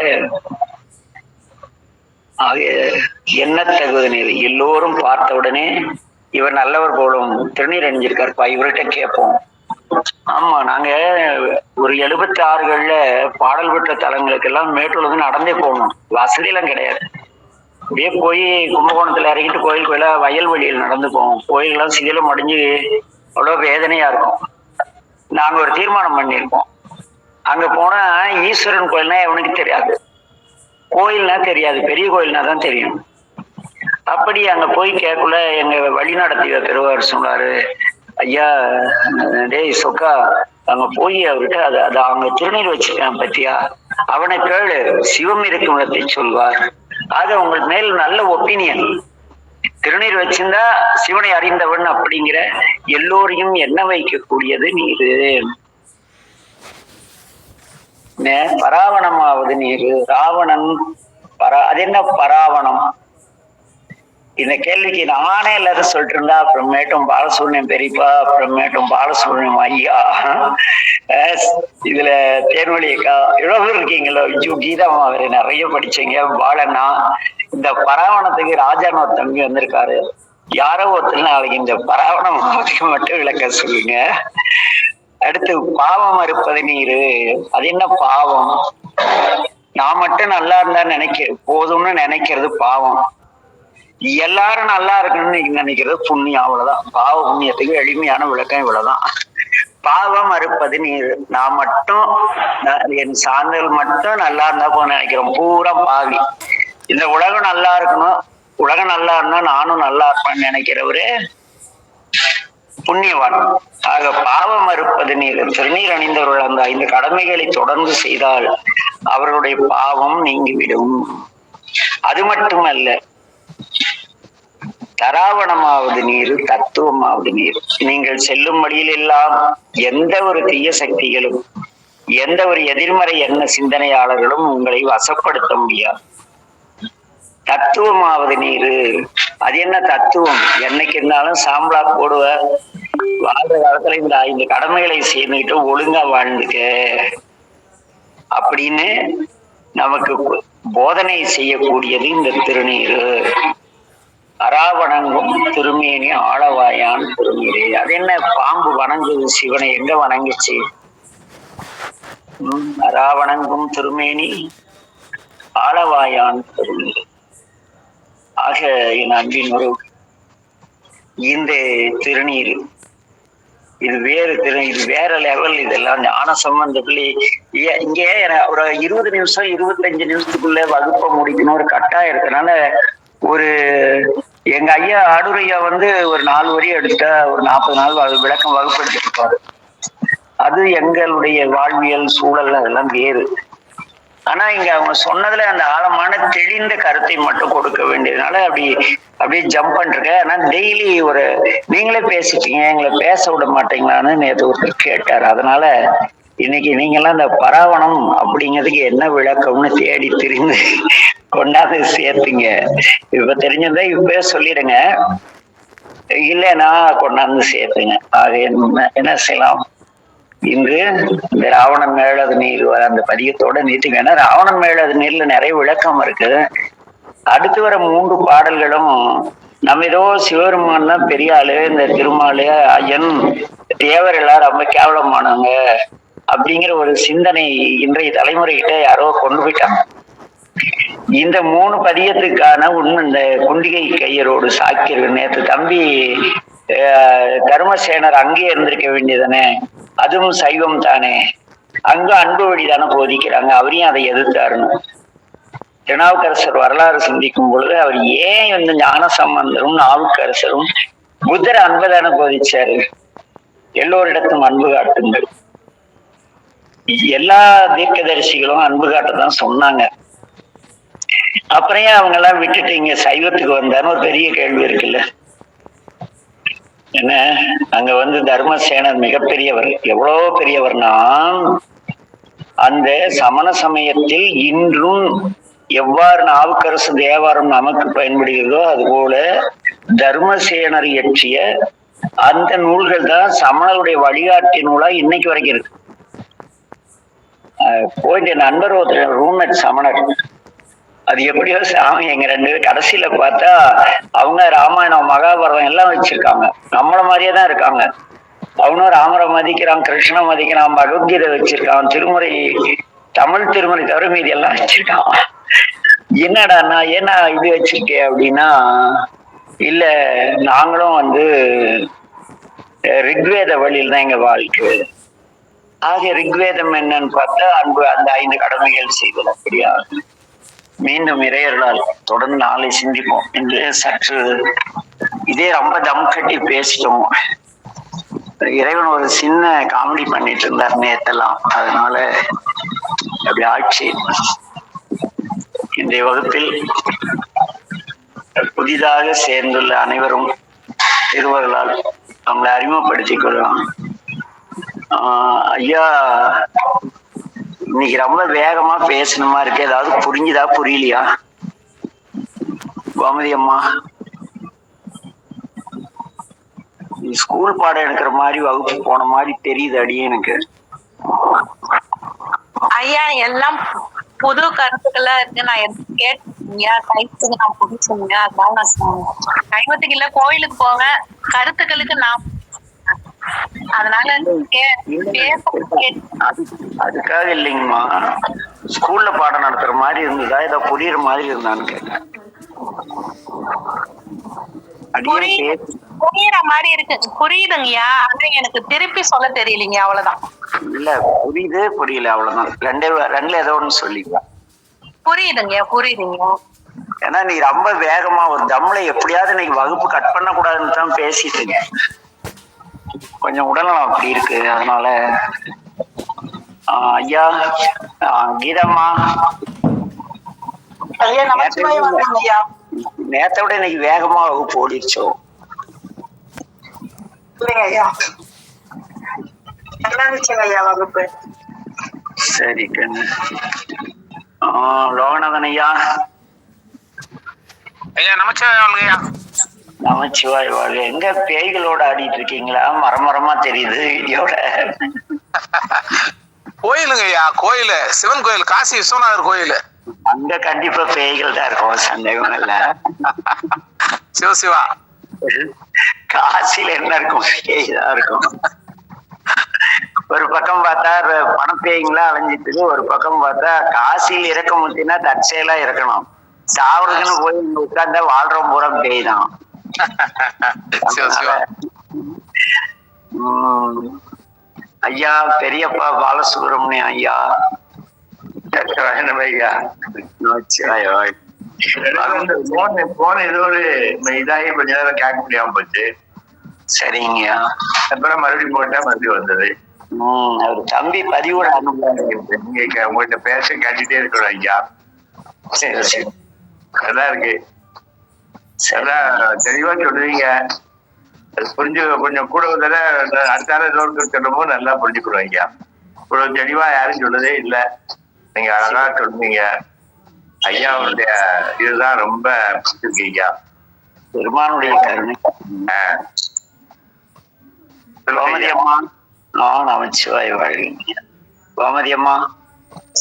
ஆக எண்ணத்தகுவது நீர். எல்லோரும் பார்த்த உடனே இவர் நல்லவர் போலும், திருநீர் அணிஞ்சிருக்காருப்பா, இவர்கிட்ட கேட்போம். ஆமா, நாங்க ஒரு 76கள்ல பாடல் பெற்ற தலங்களுக்கு எல்லாம் மேட்டூர்ல நடந்தே போகணும், வசதி எல்லாம் கிடையாது. அப்படியே போய் கும்பகோணத்துல இறங்கிட்டு கோயில் கோயிலா வயல்வெளியில் நடந்து போவோம். கோயிலெல்லாம் சிதிலம் அடைஞ்சு அவ்வளவு வேதனையா இருக்கும். நாங்க ஒரு தீர்மானம் பண்ணியிருக்கோம், அங்க போனா ஈஸ்வரன் கோயில்னா எவனுக்கு தெரியாது, கோயில்னா தெரியாது, பெரிய கோயில்னா தான் தெரியும். அப்படி அங்க போய் கேட்கல எங்க வழிநடத்திய பெருவார் சொன்னாரு, ஐயா டேய் சொக்கா, அங்க போய் அவர்கிட்ட அது அவங்க திருநீர் வச்சிருக்கான் பத்தியா, அவனை கேளு, சிவம் இருக்கும் இடத்தை சொல்வார். ஆக உங்கள் மேல் நல்ல ஒப்பீனியன், திருநீர் வச்சிருந்தா சிவனை அறிந்தவன் அப்படிங்கிற எல்லோரையும் எண்ண வைக்கக்கூடியது நீரு. பராவணமாவது நீரு. ராவணன் அது என்ன பராவணம்? இந்த கேள்விக்கு நானே எல்லாரும் சொல்லிட்டு இருந்தா, அப்புறமேட்டும் பாலசுப்ரமணியம் பெரியப்பா, அப்புறமேட்டும் பாலசுப்ரமணியம் ஐயா, இதுல தேர்வழி அக்கா, இவ்வளவு இருக்கீங்களோ, கீதாமா வேற நிறைய படிச்சீங்க, பாலண்ணா. இந்த பராவணத்துக்கு ராஜான்னு ஒரு தம்பி வந்திருக்காரு, யாரோ ஒருத்தர் நாளைக்கு இந்த பராவணம் மட்டும் விளக்க சொல்லுங்க. அடுத்து பாவம் அறுப்பது நீரு. அது என்ன பாவம்? நான் மட்டும் நல்லா இருந்தா போதும்னு நினைக்கிறது பாவம். எல்லாரும் நல்லா இருக்கணும்னு நினைக்கிறது புண்ணியம். அவ்வளவுதான். பாவ புண்ணியத்துக்கு எளிமையான விளக்கம் இவ்வளவுதான். பாவம் அறுப்பது நீர். நான் மட்டும் என் சார்ந்தல் மட்டும் நல்லா இருந்தா போன நினைக்கிறோம், பூரா பாவி. இந்த உலகம் நல்லா இருக்கணும், உலகம் நல்லா இருந்தா நானும் நல்லா இருப்பேன்னு நினைக்கிறவரு புண்ணியவான். ஆக பாவம் அறுப்பது நீர். திருநீர் அணிந்தவர்கள் அந்த 5 கடமைகளை தொடர்ந்து செய்தால் அவர்களுடைய பாவம் நீங்கிவிடும். அது மட்டுமல்ல, தராவணமாவது நீர், தத்துவமாவது நீர். நீங்கள் செல்லும் வழியில் எல்லாம் எந்த ஒரு தீய சக்திகளும் எந்த ஒரு எதிர்மறை எண்ண சிந்தனையாளர்களும் உங்களை வசப்படுத்த முடியாது. தத்துவமாவது நீரு. அது என்ன தத்துவம்? என்னைக்கு இருந்தாலும் சாம்பலா போடுவ, வாழ்ற காலத்துல இந்த 5 கடமைகளை செய்துக்கிட்டு ஒழுங்கா வாழ்ந்துக்க அப்படின்னு நமக்கு போதனை செய்யக்கூடியது இந்த திருநீரு. அராவணங்கும் திருமேனி ஆளவாயான் திருநீரு. அது என்ன, பாம்பு வணங்குது சிவனை, எங்க வணங்குச்சு? அராவணங்கும் திருமேனி ஆளவாயான் திருநீரு. ஆக என் அன்பின் உறவு, இந்த திருநீர் இது வேறு இது வேற லெவல். இதெல்லாம் ஞான சம்பந்தத்திலே இங்க ஒரு 20 நிமிஷம் 25 நிமிஷத்துக்குள்ள வகுப்பை முடிக்கணும் ஒரு கட்டாயம் இருக்கனால, ஒரு எங்க ஐயா ஆடுரையா ஒரு 4 வரி எடுத்தா ஒரு 40 நாள் விளக்கம் வகுப்பு எடுத்துட்டு இருப்பாரு. அது எங்களுடைய வாழ்வியல் சூழல் அதெல்லாம் வேறு. ஆனா இங்க அவங்க சொன்னதுல அந்த ஆழமான தெளிந்த கருத்தை மட்டும் கொடுக்க வேண்டியதுனால அப்படியே ஜம்ப் பண்ணிருக்கேன். ஆனா டெய்லி நீங்களே பேசிட்டீங்க, எங்களை பேச விட மாட்டீங்களான்னு நேற்று ஒருத்தர் கேட்டார். அதனால இன்னைக்கு நீங்கெல்லாம் இந்த பராவணம் அப்படிங்கிறதுக்கு என்ன விளக்கம்னு தேடி திரிந்து கொண்டாந்து சேர்த்துங்க. இப்ப தெரிஞ்சதை இப்பவே சொல்லிடுங்க, இல்லைன்னா கொண்டாந்து சேர்த்துங்க. அது என்ன செய்யலாம்? இன்று இந்த ராவணன் மேலது நீர் அந்த பதியத்தோட நீட்டுங்க. ஏன்னா ராவணன் மேலது நீர்ல நிறைய விளக்கம் இருக்கு. அடுத்து வர 3 பாடல்களும் நம்ம ஏதோ சிவபெருமான் தான் பெரிய ஆளு, இந்த திருமாலு ஐயன் தேவர் எல்லாரும் ரொம்ப கேவலமானவங்க அப்படிங்கிற ஒரு சிந்தனை இன்றைய தலைமுறைகிட்ட யாரோ கொண்டு போயிட்டாங்க. இந்த 3 பதியத்துக்கான உண்மை இந்த குண்டிகை கையரோடு சாக்கியர்கள் நேற்று தம்பி தர்மசேனர் அங்கே இருந்திருக்க வேண்டியதானே, அதுவும் சைவம் தானே, அங்க அன்பு வழிதானே போதிக்கிறாங்க, அவரையும் அதை எதிர்த்தாருன்னு. திருநாவுக்கரசர் வரலாறு சிந்திக்கும் பொழுது அவர் ஏன் ஞான சம்பந்தரும் நாவுக்கரசரும் புத்தர் அன்பு தானே போதிச்சாரு. எல்லோரிடத்தும் அன்பு காட்டுங்கள். எல்லா தீர்க்கதரிசிகளும் அன்பு காட்டதான் சொன்னாங்க. அப்புறம் அவங்க எல்லாம் விட்டுட்டு இங்க சைவத்துக்கு வந்தான்னு ஒரு பெரிய கேள்வி இருக்குல்ல. என்ன, அங்க தர்மசேனர் மிகப்பெரியவர். எவ்வளவு பெரியவர்னா, அந்த சமண சமயத்தில் இன்றும் எவ்வாறு நாவுக்கரசு தேவாரம் நமக்கு பயன்படுகிறதோ அதுபோல தர்மசேனர் இயற்றிய அந்த நூல்கள் தான் சமணருடைய வழிகாட்டி நூலா இன்னைக்கு வரைக்கும் இருக்கு. போயிட்டு நண்பர் ஒருத்தர் ரூம்மேட் சமணர், அது எப்படியோ சாமி எங்க 2 பேரும் கடைசியில பார்த்தா அவங்க ராமாயணம் மகாபாரதம் எல்லாம் வச்சிருக்காங்க, நம்மள மாதிரியே தான் இருக்காங்க. அவனும் ராமரை மதிக்கிறான், கிருஷ்ண மதிக்கிறான், பகவத்கீதை வச்சிருக்கான், திருமுறை தமிழ் திருமுறை தவிர மீதி எல்லாம் வச்சிருக்கான். என்னடா நான் ஏன்னா இது வச்சிருக்கேன் அப்படின்னா, இல்ல நாங்களும் ரிக்வேத வழியில் தான் எங்க வாழ்க்கை. ஆகிய ரிக்வேதம் என்னன்னு பார்த்தா அன்பு, அந்த 5 கடமைகள் செய்தல். அப்படியா? மீண்டும் இறையர்களால் தொடர்ந்து நாளை சிந்திப்போம் என்று சற்று இதே ரொம்ப தம் கட்டி பேசிட்டோம். இறைவன் ஒரு சின்ன காமெடி பண்ணிட்டு இருந்தார் நேத்தெல்லாம், அதனால அப்படி ஆட்சி. இன்றைய வகுப்பில் புதிதாக சேர்ந்துள்ள அனைவரும் திருவர்களால் அவங்களை அறிமுகப்படுத்திக் கொள்ளலாம். ஐயா இன்னைக்கு ரொம்ப வேகமா பேசணுமா இருக்கு, ஏதாவது புரிஞ்சுதா புரியலையா? கோமதி அம்மா, ஸ்கூல் பாடம் எடுக்கிற மாதிரி வகுப்பு போன மாதிரி தெரியுது அடியே எனக்கு. ஐயா எல்லாம் புது கருத்துக்களா இருக்கு. நான் கேட்டீங்க கைத்துக்கு நான் புடிச்சுங்க, அதான் நான் சொன்னேன். கைவத்துக்கு இல்ல கோயிலுக்கு போங்க, கருத்துக்களுக்கு நான் அதனால அதுக்காக இல்லைங்கம்மா, ஸ்கூல்ல பாடம் நடத்துற மாதிரி இருந்ததா, ஏதோ புரியுற மாதிரி இருந்தான்னு கேட்டேன். புரியுற மாதிரி இருக்கு, புரியுதுங்கய்யா. ஆனா எனக்கு திருப்பி சொல்ல தெரியலீங்க, அவ்வளவுதான். இல்ல புரியுது புரியல அவ்வளவுதான், ரெண்டுல ஏதோ ஒண்ணு சொல்லிக்கலாம். புரியுதுங்க புரியுதுங்க. ஏன்னா நீ ரொம்ப வேகமா ஒரு தம்ல எப்படியாவது இன்னைக்கு வகுப்பு கட் பண்ண கூடாதுன்னு தான் பேசிட்டு இருக்கேன். கொஞ்சம் உடல்நலம் அப்படி இருக்கு, அதனால. ஐயா கீதம்மா, நேத்த விட இன்னைக்கு வேகமா வகுப்பு ஓடிடுச்சோ? வகுப்பு சரி கண்ணு. லோகநாதன் ஐயா. ஐயா நமச்சிவாயா. நமச்சிவாய் வாழ்க. எங்க பேய்களோட ஆடிட்டு இருக்கீங்களா? மரமா தெரியுது இடியோட. கோயிலுங்க ஐயா, கோயிலு சிவன் கோயில், காசி விஸ்வநாதர் கோயில். அங்க கண்டிப்பா பேய்கள் தான் இருக்கும், சந்தேகம் இல்ல. சிவசிவா. காசில என்ன இருக்கும்? பேய் தான் இருக்கும். ஒரு பக்கம் பார்த்தா பணப்பேய்களா அலைஞ்சிட்டு, ஒரு பக்கம் பார்த்தா காசியில் இறக்க முத்தினா தற்செயலா இருக்கணும். சாவறதுக்குன்னு போய் உட்கார்ந்தா வாழ்றோம் பூரா பேய் தான். ஐயா பெரியப்பா பாலசுப்ரமணியம் ஐயா, ஐயா போன இது ஒரு இதாகி கொஞ்ச நேரம் கேட்க முடியாம போச்சு. சரிங்க. அப்புறம் மறுபடியும் போட்டா மறுபடியும் வந்தது. அவர் தம்பி பதிவோட நீங்க உங்கள்கிட்ட பேச கேட்டுட்டே இருக்கிறோம் ஐயா. சரி சரி, நல்லா இருக்கு, அதான் தெளிவா சொல்லுவீங்க. அது புரிஞ்சு கொஞ்சம் கூட வந்தா அடுத்தால இன்னொரு சொல்லும்போது நல்லா புரிஞ்சுக்கிறோம் ஐயா. இவ்வளவு தெளிவா யாரும் சொல்லதே இல்லை, நீங்க அழகா சொல்லுவீங்க ஐயாவுடைய இதுதான் ரொம்ப பிடிச்சிருக்கு ஐயா. பெருமானுடைய கருணை. கோமதி அம்மா, நமச்சிவாய் வாழ்வீங்க. கோமதி அம்மா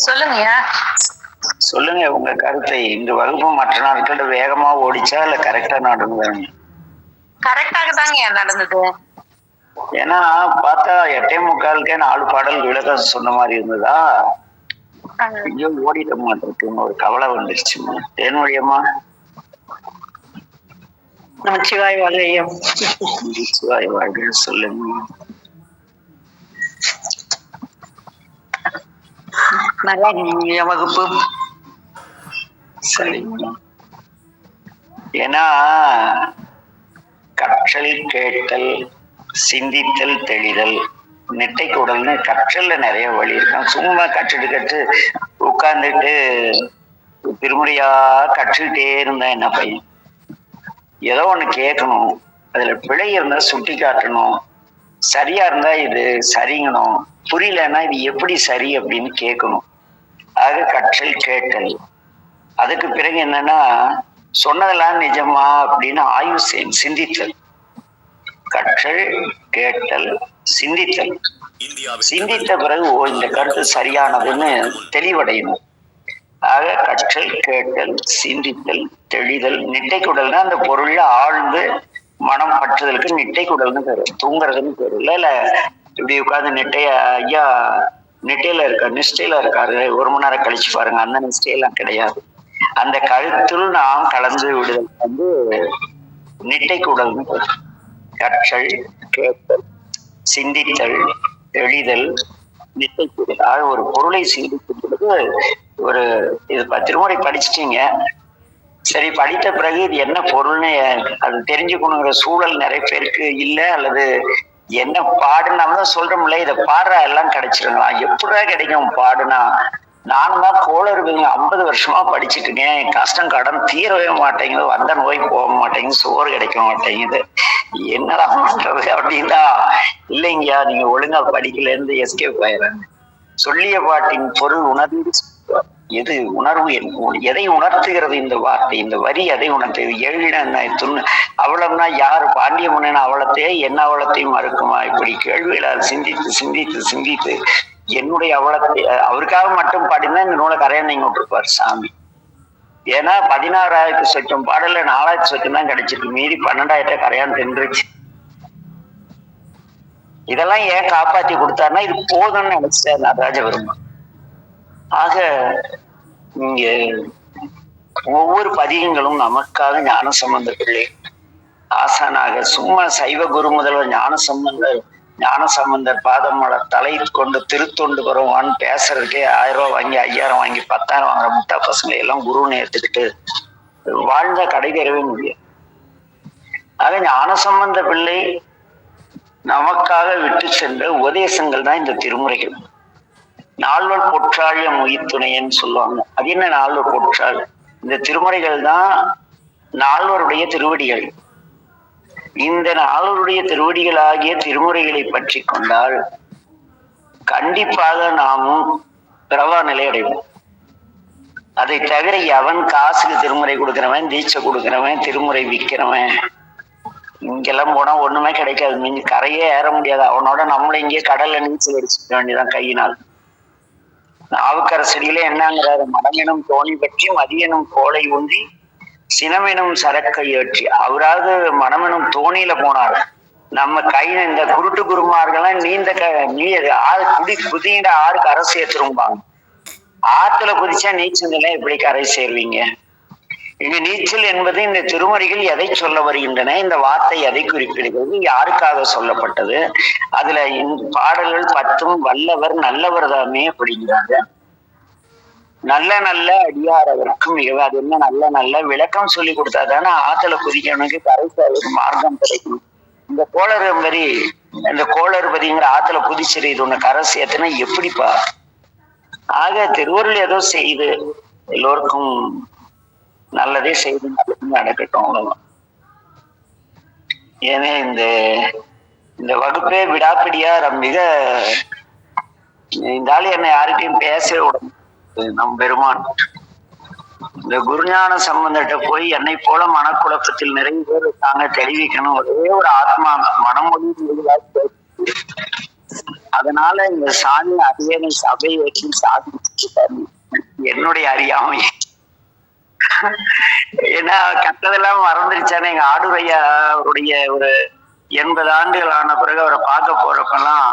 சொல்லுங்க. சொல்லுங்க உங்க கருத்தை. இந்த வகுப்பு மற்ற நாட்கள வேகமா ஓடிச்சா இல்ல கரெக்டா நடந்தது? கரெக்டாக தாங்க நடந்தது. ஏன்னா பார்த்தா 8:45 4 பாடல் விளக்கம் சொன்ன மாதிரி இருந்ததா, ஐயோ ஓடிட்ட மாட்டிருக்குன்னு ஒரு கவலை வந்துருச்சு. தேன்மொழியம்மா. நமச்சிவாய் வாழ்வையும். நமச்சிவாய் வாழ்க. சொல்லுங்க. நல்லா என் வகுப்பு. சரிங்க. ஏன்னா கற்றல், கேட்டல், சிந்தித்தல், தெளிதல், நெட்டை கூடல்னு கற்றல்ல நிறைய வழி இருக்கும். சும்மா கற்று உட்கார்ந்துட்டு திருமுறையா கற்றுக்கிட்டே இருந்தா என்ன பையன்? ஏதோ ஒண்ணு கேட்கணும், அதுல பிழை இருந்தா சுட்டி காட்டணும், சரியா இருந்தா இது சரிங்கணும், புரியலன்னா இது எப்படி சரி அப்படின்னு கேட்கணும். ஆக கற்றல், கேட்டல். அதுக்கு பிறகு என்னன்னா சொன்னதெல்லாம் நிஜமா அப்படின்னு ஆய்வு செய்யணும், சிந்தித்தல். கற்றல், கேட்டல், சிந்தித்தல். சிந்தித்த பிறகு இந்த கருத்து சரியானதுன்னு தெளிவடையணும். ஆக கற்றல், கேட்டல், சிந்தித்தல், தெளிதல். நிட்டை குடல்னா அந்த பொருள்ல ஆழ்ந்து மனம் பற்றுதலுக்கு நிட்டை குடல்னு பேரு. தூங்குறதுன்னு பேரு இல்ல இப்படி உட்கார்ந்து நெட்டைய ஐயா நெட்டையில இருக்காரு, நிஷ்டையில இருக்காரு, 1 மணி நேரம் கழிச்சு பாருங்க, அந்த நிஷ்டையெல்லாம் கிடையாது. அந்த கழுத்துள் நாம் கலந்து விடுதல் வந்து நிட்டை குடல்னு பேரு. கற்றல், கேட்டல், சிந்தித்தல், தெளிதல், நிட்டை குடல். ஆக ஒரு பொருளை சிந்திக்கும் பொழுது ஒரு இது திருமுறை படிச்சுட்டீங்க, சரி படித்த பிறகு இது என்ன பொருள்னு அது தெரிஞ்சுக்கணுங்கிற சூழல் நிறைய பேருக்கு இல்லை, அல்லது என்ன பாடுன்னு நம்ம தான் சொல்றோம்ல, இதை பாடுறா எல்லாம் கிடைச்சிருங்களா? எப்படா கிடைக்கும் பாடுனா? நானும் தான் கோளறு 50 வருஷமா படிச்சுட்டு இருக்கேன், என் கஷ்டம் கடன் தீரவே மாட்டேங்குது, வந்த நோய் போக மாட்டேங்குது, சோறு கிடைக்க மாட்டேங்குது, என்னடா பண்றது அப்படின்னா, இல்லைங்கயா நீங்க ஒழுங்கா படிக்கலன்னு எஸ்கேப் ஆயிடுறாங்க. சொல்லிய பாட்டின் பொருள் உணர்ந்து எது உணர்வு, எதை உணர்த்துகிறது இந்த வார்த்தை, இந்த வரி எதை உணர்த்துகிறது? எழுதின அவளம்னா யாரு? பாண்டிய மன்னன் அவலத்தையே என்ன அவலத்தையும் மறுக்குமா? இப்படி கேள்விகளால் சிந்தித்து சிந்தித்து சிந்தித்து என்னுடைய அவலத்தை அவருக்காக மட்டும் பாடினா இந்த நூலை கரையை நீங்க விட்டுருப்பாரு சாமி. ஏன்னா 16,000 சொச்சம் பாடல 4,000 சொச்சம் தான் கிடைச்சிருக்கு, மீறி 12,000 கரையான் தின்றுச்சு. இதெல்லாம் ஏன் காப்பாத்தி கொடுத்தாருன்னா இது போதும்னு நினைச்சார் நடராஜவர்மா. ஆக இங்க ஒவ்வொரு பதிகங்களும் நமக்காக ஞானசம்பந்த பிள்ளை ஆசானாக, சும்மா சைவ குரு முதல்வர் ஞானசம்பந்தர் பாதமலர் தலை கொண்டு திருத்தொண்டு வருவான்னு பேசுறதுக்கே 1000 ரூபாய் வாங்கி 5000 வாங்கி 10,000 வாங்குற முட்டா பசங்களை எல்லாம் குருன்னு ஏத்துக்கிட்டு வாழ்ந்த கடை தரவே முடியாது. ஆக ஞானசம்பந்த பிள்ளை நமக்காக விட்டு சென்ற உபதேசங்கள் தான் இந்த திருமுறைகள். நால்வர் பொற்றாழிய முகித்துணையன்னு சொல்லுவாங்க. அது என்ன நால்வர் பொற்றாள்? இந்த திருமுறைகள் தான் நால்வருடைய திருவடிகள். இந்த நால்வருடைய திருவடிகள் ஆகிய திருமுறைகளை பற்றி கொண்டால் கண்டிப்பாக நாமும் பிறவா நிலை அடைவோம். அதை தவிர எவன் காசுக்கு திருமுறை கொடுக்கிறவன், தீட்சை கொடுக்கிறவன், திருமுறை விற்கிறவன், இங்கெல்லாம் போனா ஒண்ணுமே கிடைக்காது. நீங்க கரையே ஏற முடியாது. அவனோட நம்மள இங்கே கடல்ல நீச்சல் அடிச்சுக்க வேண்டியதான் கையினால். நாவுக்கரசடியில என்னங்கிறாரு, மனமெனும் தோணி பற்றி மதியனும் கோலை ஊன்றி சினமெனும் சரக்கை ஏற்றி. அவராவது மனமெனும் தோணியில போனார். நம்ம கை இந்த குருட்டு குருமார்கள்லாம் குதிங்கிட்ட ஆறுக்கு கரை சேர்த்துரும்பாங்க. ஆத்துல குதிச்சா நீச்சல் எப்படி கரை சேர்வீங்க? இங்க நீச்சல் என்பது இந்த திருமறைகள் எதை சொல்ல வருகின்றன, இந்த வார்த்தை எதை குறிப்பிடுகிறது, யாருக்காக சொல்லப்பட்டது, அதுல இந்த பாடல்கள் 10 வல்லவர் நல்லவர் தாமே அப்படிங்கிறாங்க. நல்ல நல்ல அடியார் அவருக்கு மிக, அது என்ன நல்ல நல்ல விளக்கம் சொல்லி கொடுத்தா தானே ஆத்துல குதிக்கணுக்கு கரைக்கு மார்க்கம் கிடைக்கும். இந்த கோளறு மாதிரி இந்த கோளறுபதிங்கிற ஆத்துல குதிச்சிரு இது ஒண்ணு கரை சேர்த்துனா எப்படிப்பா? ஆக திருவருள் ஏதோ செய்து எல்லோருக்கும் நல்லதே செய்து நல்லது நடக்கட்டும், அவ்வளவுதான். ஏன்னா இந்த வகுப்பே விடாப்பிடியா மிக இந்த ஆளு என்னை யாருக்கையும் பேசவே விடும். நம் பெருமான் இந்த குருஞான சம்பந்தட்ட போய் என்னை போல மனக்குழப்பத்தில் நிறைய பேர் இருக்காங்க, தெளிவிக்கணும். ஒரே ஒரு ஆத்மா மனமொழி அதனால இந்த சாமி அரியணை சபையை வச்சு சாதிச்சு என்னுடைய அறியாமை. ஏன்னா கட்டதெல்லாம் மறந்துருச்சானே. எங்க ஆடுரையா அவருடைய ஒரு 80 ஆண்டுகள் ஆன பிறகு அவரை பார்க்க போறப்பெல்லாம்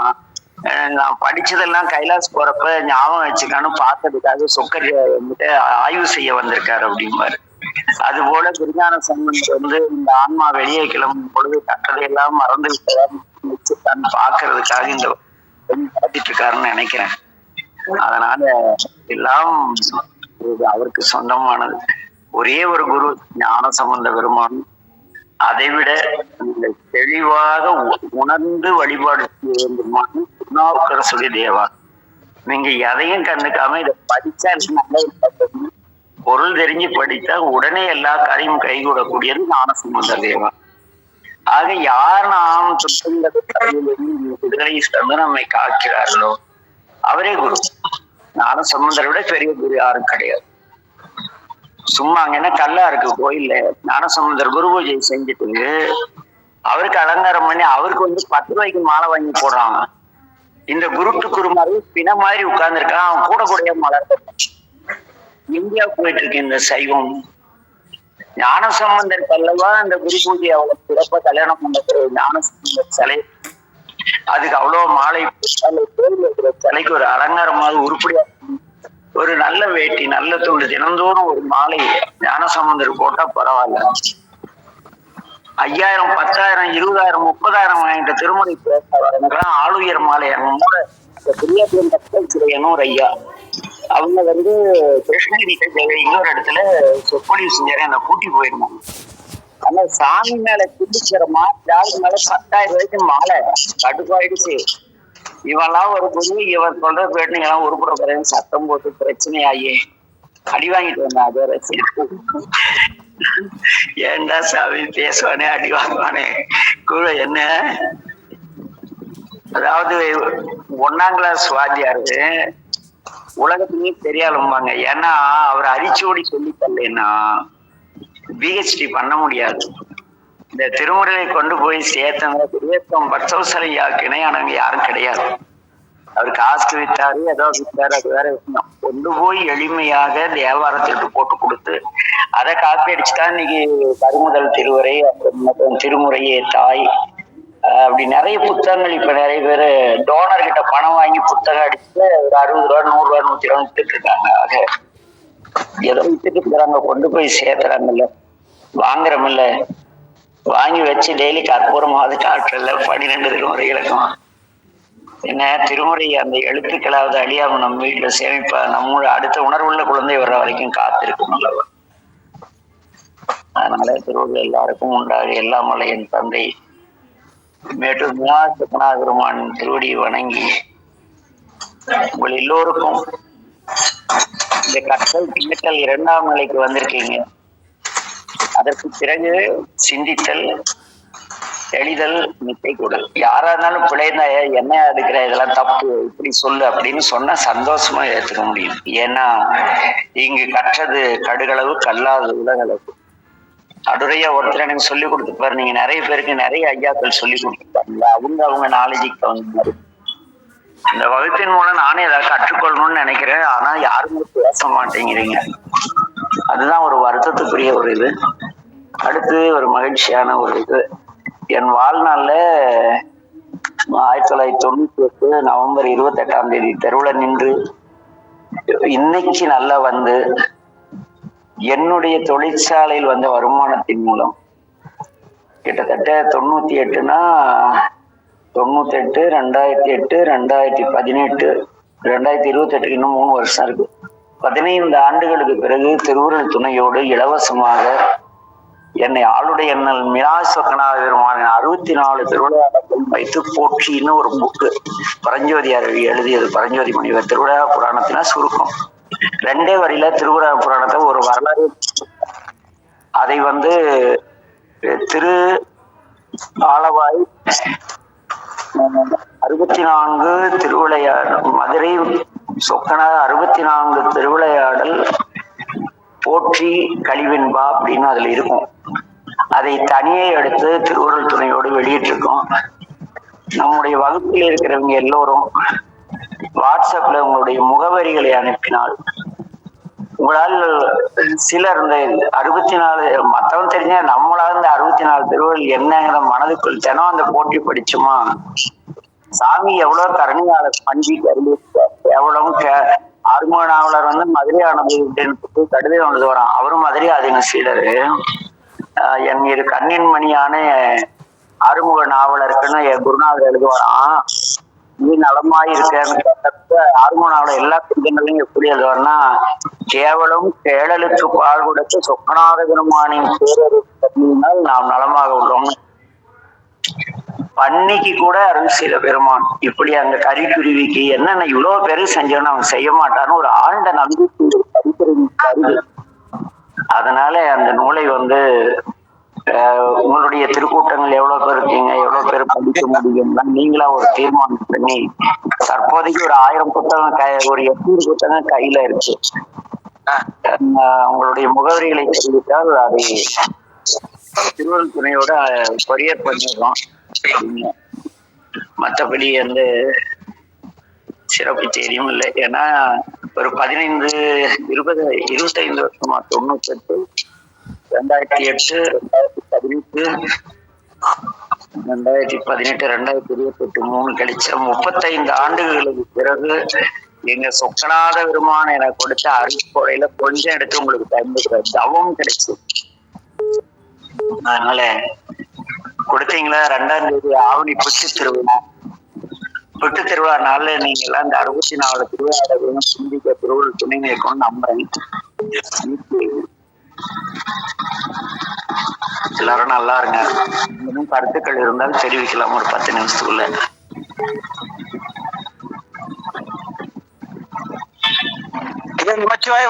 நான் படிச்சதெல்லாம் கைலாஸ் போறப்ப ஞாபகம் வச்சுக்கான்னு பார்த்ததுக்காக சொக்கர் வந்துட்டு ஆய்வு செய்ய வந்திருக்காரு அப்படிம்பாரு. அது போல குருஞான சம்பந்தர் இந்த ஆன்மா வெளியே கிளம்பும் பொழுது கட்டதையெல்லாம் மறந்து விட்டதான் பாக்குறதுக்காக இந்த பார்த்துட்டு இருக்காருன்னு நினைக்கிறேன். அதனால எல்லாம் அவருக்கு சொந்தமானது. ஒரே ஒரு குரு ஞான சம்பந்த பெருமான். அதை விட தெளிவாக உணர்ந்து வழிபாடு செய்ய வேண்டுமான திருநாவுக்கரசுடைய தேவா. நீங்க எதையும் கண்டுக்காம இதை படிச்சா நல்ல பொருள் தெரிஞ்சு படித்தா உடனே எல்லா காரியமும் கைகூடக்கூடியது ஞான சம்பந்த தேவா. ஆக யார் நாம் விடுதலை தந்து நம்மை காக்கிறார்களோ அவரே குரு. ஞான சம்பந்தரை விட பெரிய குரு யாரும் கிடையாது. சும்மா அங்க என்ன கல்லா இருக்கு கோயில்ல, ஞானசம்பந்தர் குரு பூஜை செஞ்சுட்டு அவருக்கு அலங்காரம் பண்ணி அவருக்கு 10 ரூபாய்க்கு மாலை வாங்கி போடுறாங்க. இந்த குருட்டு குருமாரி பிண மாதிரி உட்கார்ந்துருக்கான், அவன் கூட மலர். இந்தியா போயிட்டு இருக்கு இந்த சைவம். ஞானசம்பந்தர் அல்லவா இந்த குரு பூஜை அவ்வளவு சிறப்பா கல்யாணம் பண்ண ஞானசம்பந்தர் சிலை, அதுக்கு அவ்வளவு மாலை சிலைக்கு ஒரு அலங்காரமாக உருப்படியா ஒரு நல்ல வேட்டி நல்ல துண்டு தினந்தோறும் ஒரு மாலை ஞானசம்பந்தர் போட்டா பரவாயில்ல. 5000 10,000 20,000 30,000 வாங்கிட்ட திருமணி பேசுறவங்களுக்கெல்லாம் ஆளுயர் மாலை சிறையனூர் ஐயா அவங்க கிருஷ்ணகிரி இன்னொரு இடத்துல சொற்பொழிவு செஞ்சாரு. என்னை கூட்டி போயிருந்தாங்க. ஆனா சாமி மேல குடிச்சிடமா ஜாதி மேல 10,000 ரூபாய்க்கு மாலை கடுப்பாயிடுச்சு. இவெல்லாம் ஒரு குரு, இவன் சொல்ற பேட்டுங்கெல்லாம் உருப்புற போறேன்னு சத்தம் போட்டு பிரச்சனையாயி அடி வாங்கிட்டு வந்தேன். அதே ரசிகர் ஏண்டா சாமி பேசுவானே அடி வாங்குவானே கூட என்ன. அதாவது 1ஆம் கிளாஸ் வாத்தியாரு உலகத்துலயே பெரியாளும்பாங்க. ஏன்னா அவர் அரிச்சோடி சொல்லி தரலன்னா பிஹெச்டி பண்ண முடியாது. இந்த திருமுறையை கொண்டு போய் சேர்த்தவங்க திருவேற்றம் பட்சவசலையாக்கு இணையானவங்க யாரும் கிடையாது. அவர் காசு வித்தாரு ஏதோ வித்தாரு, அது வேற விஷயம். கொண்டு போய் எளிமையாக தேவாரத்திற்கு போட்டு கொடுத்து அதை காப்பி அடிச்சுதான் இன்னைக்கு கருமுதல் திருவரை, அப்புறம் திருமுறையே தாய், அப்படி நிறைய புத்தகங்கள் இப்ப நிறைய பேரு டோனர் கிட்ட பணம் வாங்கி புத்தகம் அடிச்சுட்டு ஒரு 60 ரூபா 100 ரூபா 100 ரூபா வித்துட்டு இருக்காங்க. ஆக ஏதோ வித்துட்டு இருக்கிறாங்க, கொண்டு போய் சேர்த்துறாங்கல்ல, வாங்குறமில்ல, வாங்கி வச்சு டெய்லி கற்பூரமாவது காட்டுறல 12 திருமுறைகளுக்கும் என்ன திருமுறை அந்த எழுத்துக்களாவது அழியாம நம்ம வீட்டுல சேமிப்பா நம்ம அடுத்த உணர்வுள்ள குழந்தை வர்ற வரைக்கும் காத்திருக்கும் அல்லவா. அதனால திருவள்ளுவர் எல்லாருக்கும் உண்டாக எல்லாம் வல்ல என் தந்தை மேட்டூர் பெருமான் திருவடியை வணங்கி உங்கள் எல்லோருக்கும் இந்த கற்றல் கிணற்றல் 2ஆம் நிலைக்கு வந்திருக்கீங்க. அதற்கு பிறகு சிந்தித்தல், எளிதல், மித்தை கூடல். யாரா இருந்தாலும் பிழைந்தா என்ன எடுக்கிற இதெல்லாம் தப்பு இப்படி சொல்லு அப்படின்னு சொன்னா சந்தோஷமா ஏற்றுக்க முடியும். ஏன்னா இங்கு கற்றது கடுகளவு கல்லாது உலகளவு. அடுறையா ஒருத்தர் எனக்கு சொல்லி கொடுத்துப்பாரு. நீங்க நிறைய பேருக்கு நிறைய ஐயாக்கள் சொல்லி கொடுத்துருப்பாங்க, அவங்க நாலேஜுக்கு தகுந்த மாதிரி. இந்த வகுப்பின் மூலம் நானே ஏதாவது கற்றுக்கொள்ளணும்னு நினைக்கிறேன். ஆனா யாருமே பேச மாட்டேங்கிறீங்க. அதுதான் ஒரு வருத்தத்துக்குரிய ஒரு இது. அடுத்து ஒரு மகிழ்ச்சியான ஒரு இது, என் வாழ்நாள்ல 1998 நவம்பர் 28 தெருவுல நின்று இன்னைக்கு நல்லா வந்து என்னுடைய தொழிற்சாலையில் வந்த வருமானத்தின் மூலம் கிட்டத்தட்ட 98னா 98, 2008, 2018, 2028 இன்னும் 3 வருஷம் இருக்கு. 15 ஆண்டுகளுக்கு பிறகு திருவுருள் துணையோடு இலவசமாக என்னை ஆளுடைய எண்ணல் மிராசொக்கனாக பெருமான 64 திருவிளையாடல்கள் வைத்து போற்றின்னு ஒரு புக்கு பரஞ்சோதியார் எழுதியது. பரஞ்சோதி முனிவர் திருவிழா புராணத்தினா சுருக்கம் 2 வரியில திருவிழா புராணத்தை ஒரு வரலாறு. அதை திரு ஆலவாய் 64 திருவிளையாடல், மதுரை சொக்கனாக 64 திருவிளையாடல் போற்றி கழிவென்பா அப்படின்னு அதுல இருக்கும். அதை தனியே எடுத்து திருவுருள் துணையோடு வெளியிட்டிருக்கோம். நம்முடைய வகுப்பில் இருக்கிறவங்க எல்லோரும் வாட்ஸ்அப்ல உங்களுடைய முகவரிகளை அனுப்பினால் உங்களால் சிலர் இந்த 64 மற்றவன் தெரிஞ்ச நம்மளால இந்த 64 திருவுருள் என்னங்கிற மனதுக்குள் தினம் அந்த போற்றி படிச்சுமா, சாமி எவ்வளவு கருணையாளர் பஞ்சி கருதி எவ்வளவு ஆறுமுக நாவலர் மதுரை ஆனது கடுதை ஒன்று வரான். அவரும் மதுரை ஆதீன சீடரு. என் மீது கண்ணின் மணியான ஆறுமுக நாவலருக்குன்னு என் குருநாதர் எழுதுவாராம். நீ நலமாயிருக்க ஆறுமுக நாவலர் எல்லா புத்தகங்களையும் எப்படி எழுதுவார்னா, கேவலம் கேழலுக்கு பால் கொடுத்து சொக்கநாத பெருமானின் பேரறிவினால் நாம் நலமாக உள்ளோம். பன்னிக்கு கூட அருள் செய்த பெருமான் இப்படி அந்த கரிக்குருவிக்கு என்னென்ன இவ்வளவு பேரு செஞ்சோன்னு அவன் செய்ய மாட்டான்னு ஒரு ஆழ்ந்த நம்பிக்கை கருது. அதனால அந்த நூலை உங்களுடைய திருக்கூட்டங்கள் எவ்வளவு பேர் இருக்கீங்க, எவ்வளவு பேர் படிக்க முடியும்னா நீங்களா ஒரு தீர்மானம் பண்ணி, தற்போதைக்கு ஒரு 1000 புத்தகம் ஒரு 800 புத்தகம் கையில இருக்கு. உங்களுடைய முகவரிகளை தெரிவித்தால் அதை திருவள்ளுவர் துணையோட கொரியர் பண்ணிடுறோம். மற்றபடி சிறப்பு செய்தியும் இல்லை. ஏன்னா ஒரு 15, 20, 25 வருஷமா 98, 2008, 2018, 2028 3 கழிச்ச 35 ஆண்டுகளுக்கு பிறகு எங்க சொக்கநாத பெருமான எனக்கு கொடுத்த அருட்கொடையில கொஞ்சம் எடுத்து உங்களுக்கு பயன்படுத்துற தவம் கிடைச்சு. அதனால கொடுத்தீங்களா 2ஆம் தேதி ஆவணி புட்டு திருவிழா நாள்ல நீங்க எல்லாம் இந்த 64 திருவிழாவையும் சிந்திக்க திருவள்ளுவர் துணை இருக்கணும்னு நம்புறேன். எல்லாரும் நல்லா இருங்க. இன்னும் கருத்துக்கள் இருந்தாலும் தெரிவிக்கலாம் ஒரு 10 நிமிஷத்துக்குள்ள.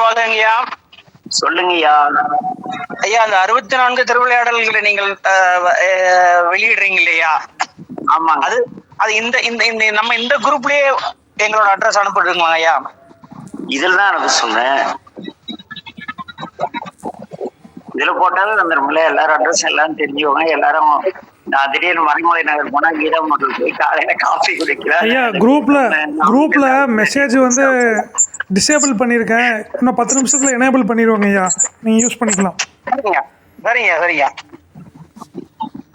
வாங்கய்யா, சொல்லுங்கய்யா. ஐயா, அந்த 64 திருவிளையாடல்களை நீங்கள் வெளியிடுறீங்க இல்லையா? ஆமா. அது இந்த நம்ம இந்த குரூப்லயே எங்களோட அட்ரஸ் அனுப்பிடுங்களா ஐயா? இதுல தான் அனுப்ப சொன்னேன். இதுல போட்டாலும் வந்துடும்ல, எல்லாரும் அட்ரஸ் எல்லாம் தெரிஞ்சுக்கோங்க. எல்லாரும் நான் திடீர்னு மறைமலை நகர் போனா கீதா மோட்டல் போய் காலையில காஃபி குடிக்கிறேன். ஐயா, குரூப்ல மெசேஜ் டிசேபிள் பண்ணியிருக்கேன். இன்னும் 10 நிமிஷத்துல எனேபிள் பண்ணிடுவாங்க ஐயா, நீங்க யூஸ் பண்ணிக்கலாம். சரிங்க.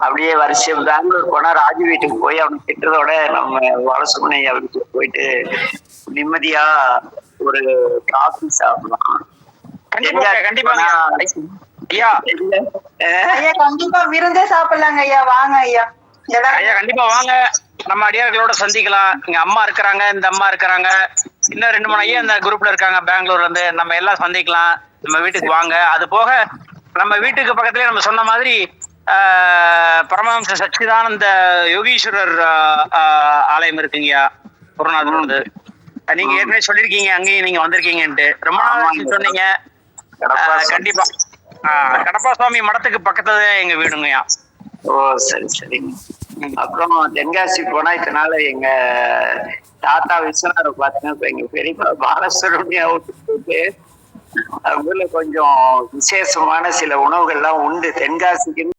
அப்படியே வருஷம் பெங்களூர் போனா ராஜு வீட்டுக்கு போய் அவனுக்கு திட்டதோட நம்ம வளசுமனை வீட்டுக்கு போயிட்டு நிம்மதியா ஒரு காஃபி சாப்பிடலாம். கண்டிப்பா ஐயா, கண்டிப்பா விருந்தே சாப்பிடலாங்க ஐயா. வாங்க ஐயா, ஐயா கண்டிப்பா வாங்க. நம்ம அடியார்களோட சந்திக்கலாம். இங்க அம்மா இருக்கிறாங்க, இந்த அம்மா இருக்கிறாங்க, இன்னும் 2 3 ஐயா இந்த குரூப்ல இருக்காங்க பெங்களூர்ல இருந்து. நம்ம எல்லாம் சந்திக்கலாம். நம்ம வீட்டுக்கு வாங்க. அது போக நம்ம வீட்டுக்கு பக்கத்துலயே நம்ம சொன்ன மாதிரி பரமஹம்ச சச்சிதானந்த யோகீஸ்வரர் ஆலயம் இருக்குங்கய்யா, குருநாதர். நீங்க ஏற்கனவே சொல்லிருக்கீங்க, அங்கேயும் நீங்க வந்திருக்கீங்கன்ட்டு. ரொம்ப நாள் சொன்னீங்க. கண்டிப்பா கடப்பா சுவாமி மடத்துக்கு பக்கத்துல எங்க வீடுங்கய்யா. ஓ, சரி. அப்புறம் தென்காசி போனா இதனால எங்க தாத்தா விஸ்வநாத பாத்தீங்கன்னா இப்ப எங்க பெரியப்பா பாலசுரமியா போயிட்டு அவங்க கொஞ்சம் விசேஷமான சில உணவுகள்லாம் உண்டு தென்காசிக்கு.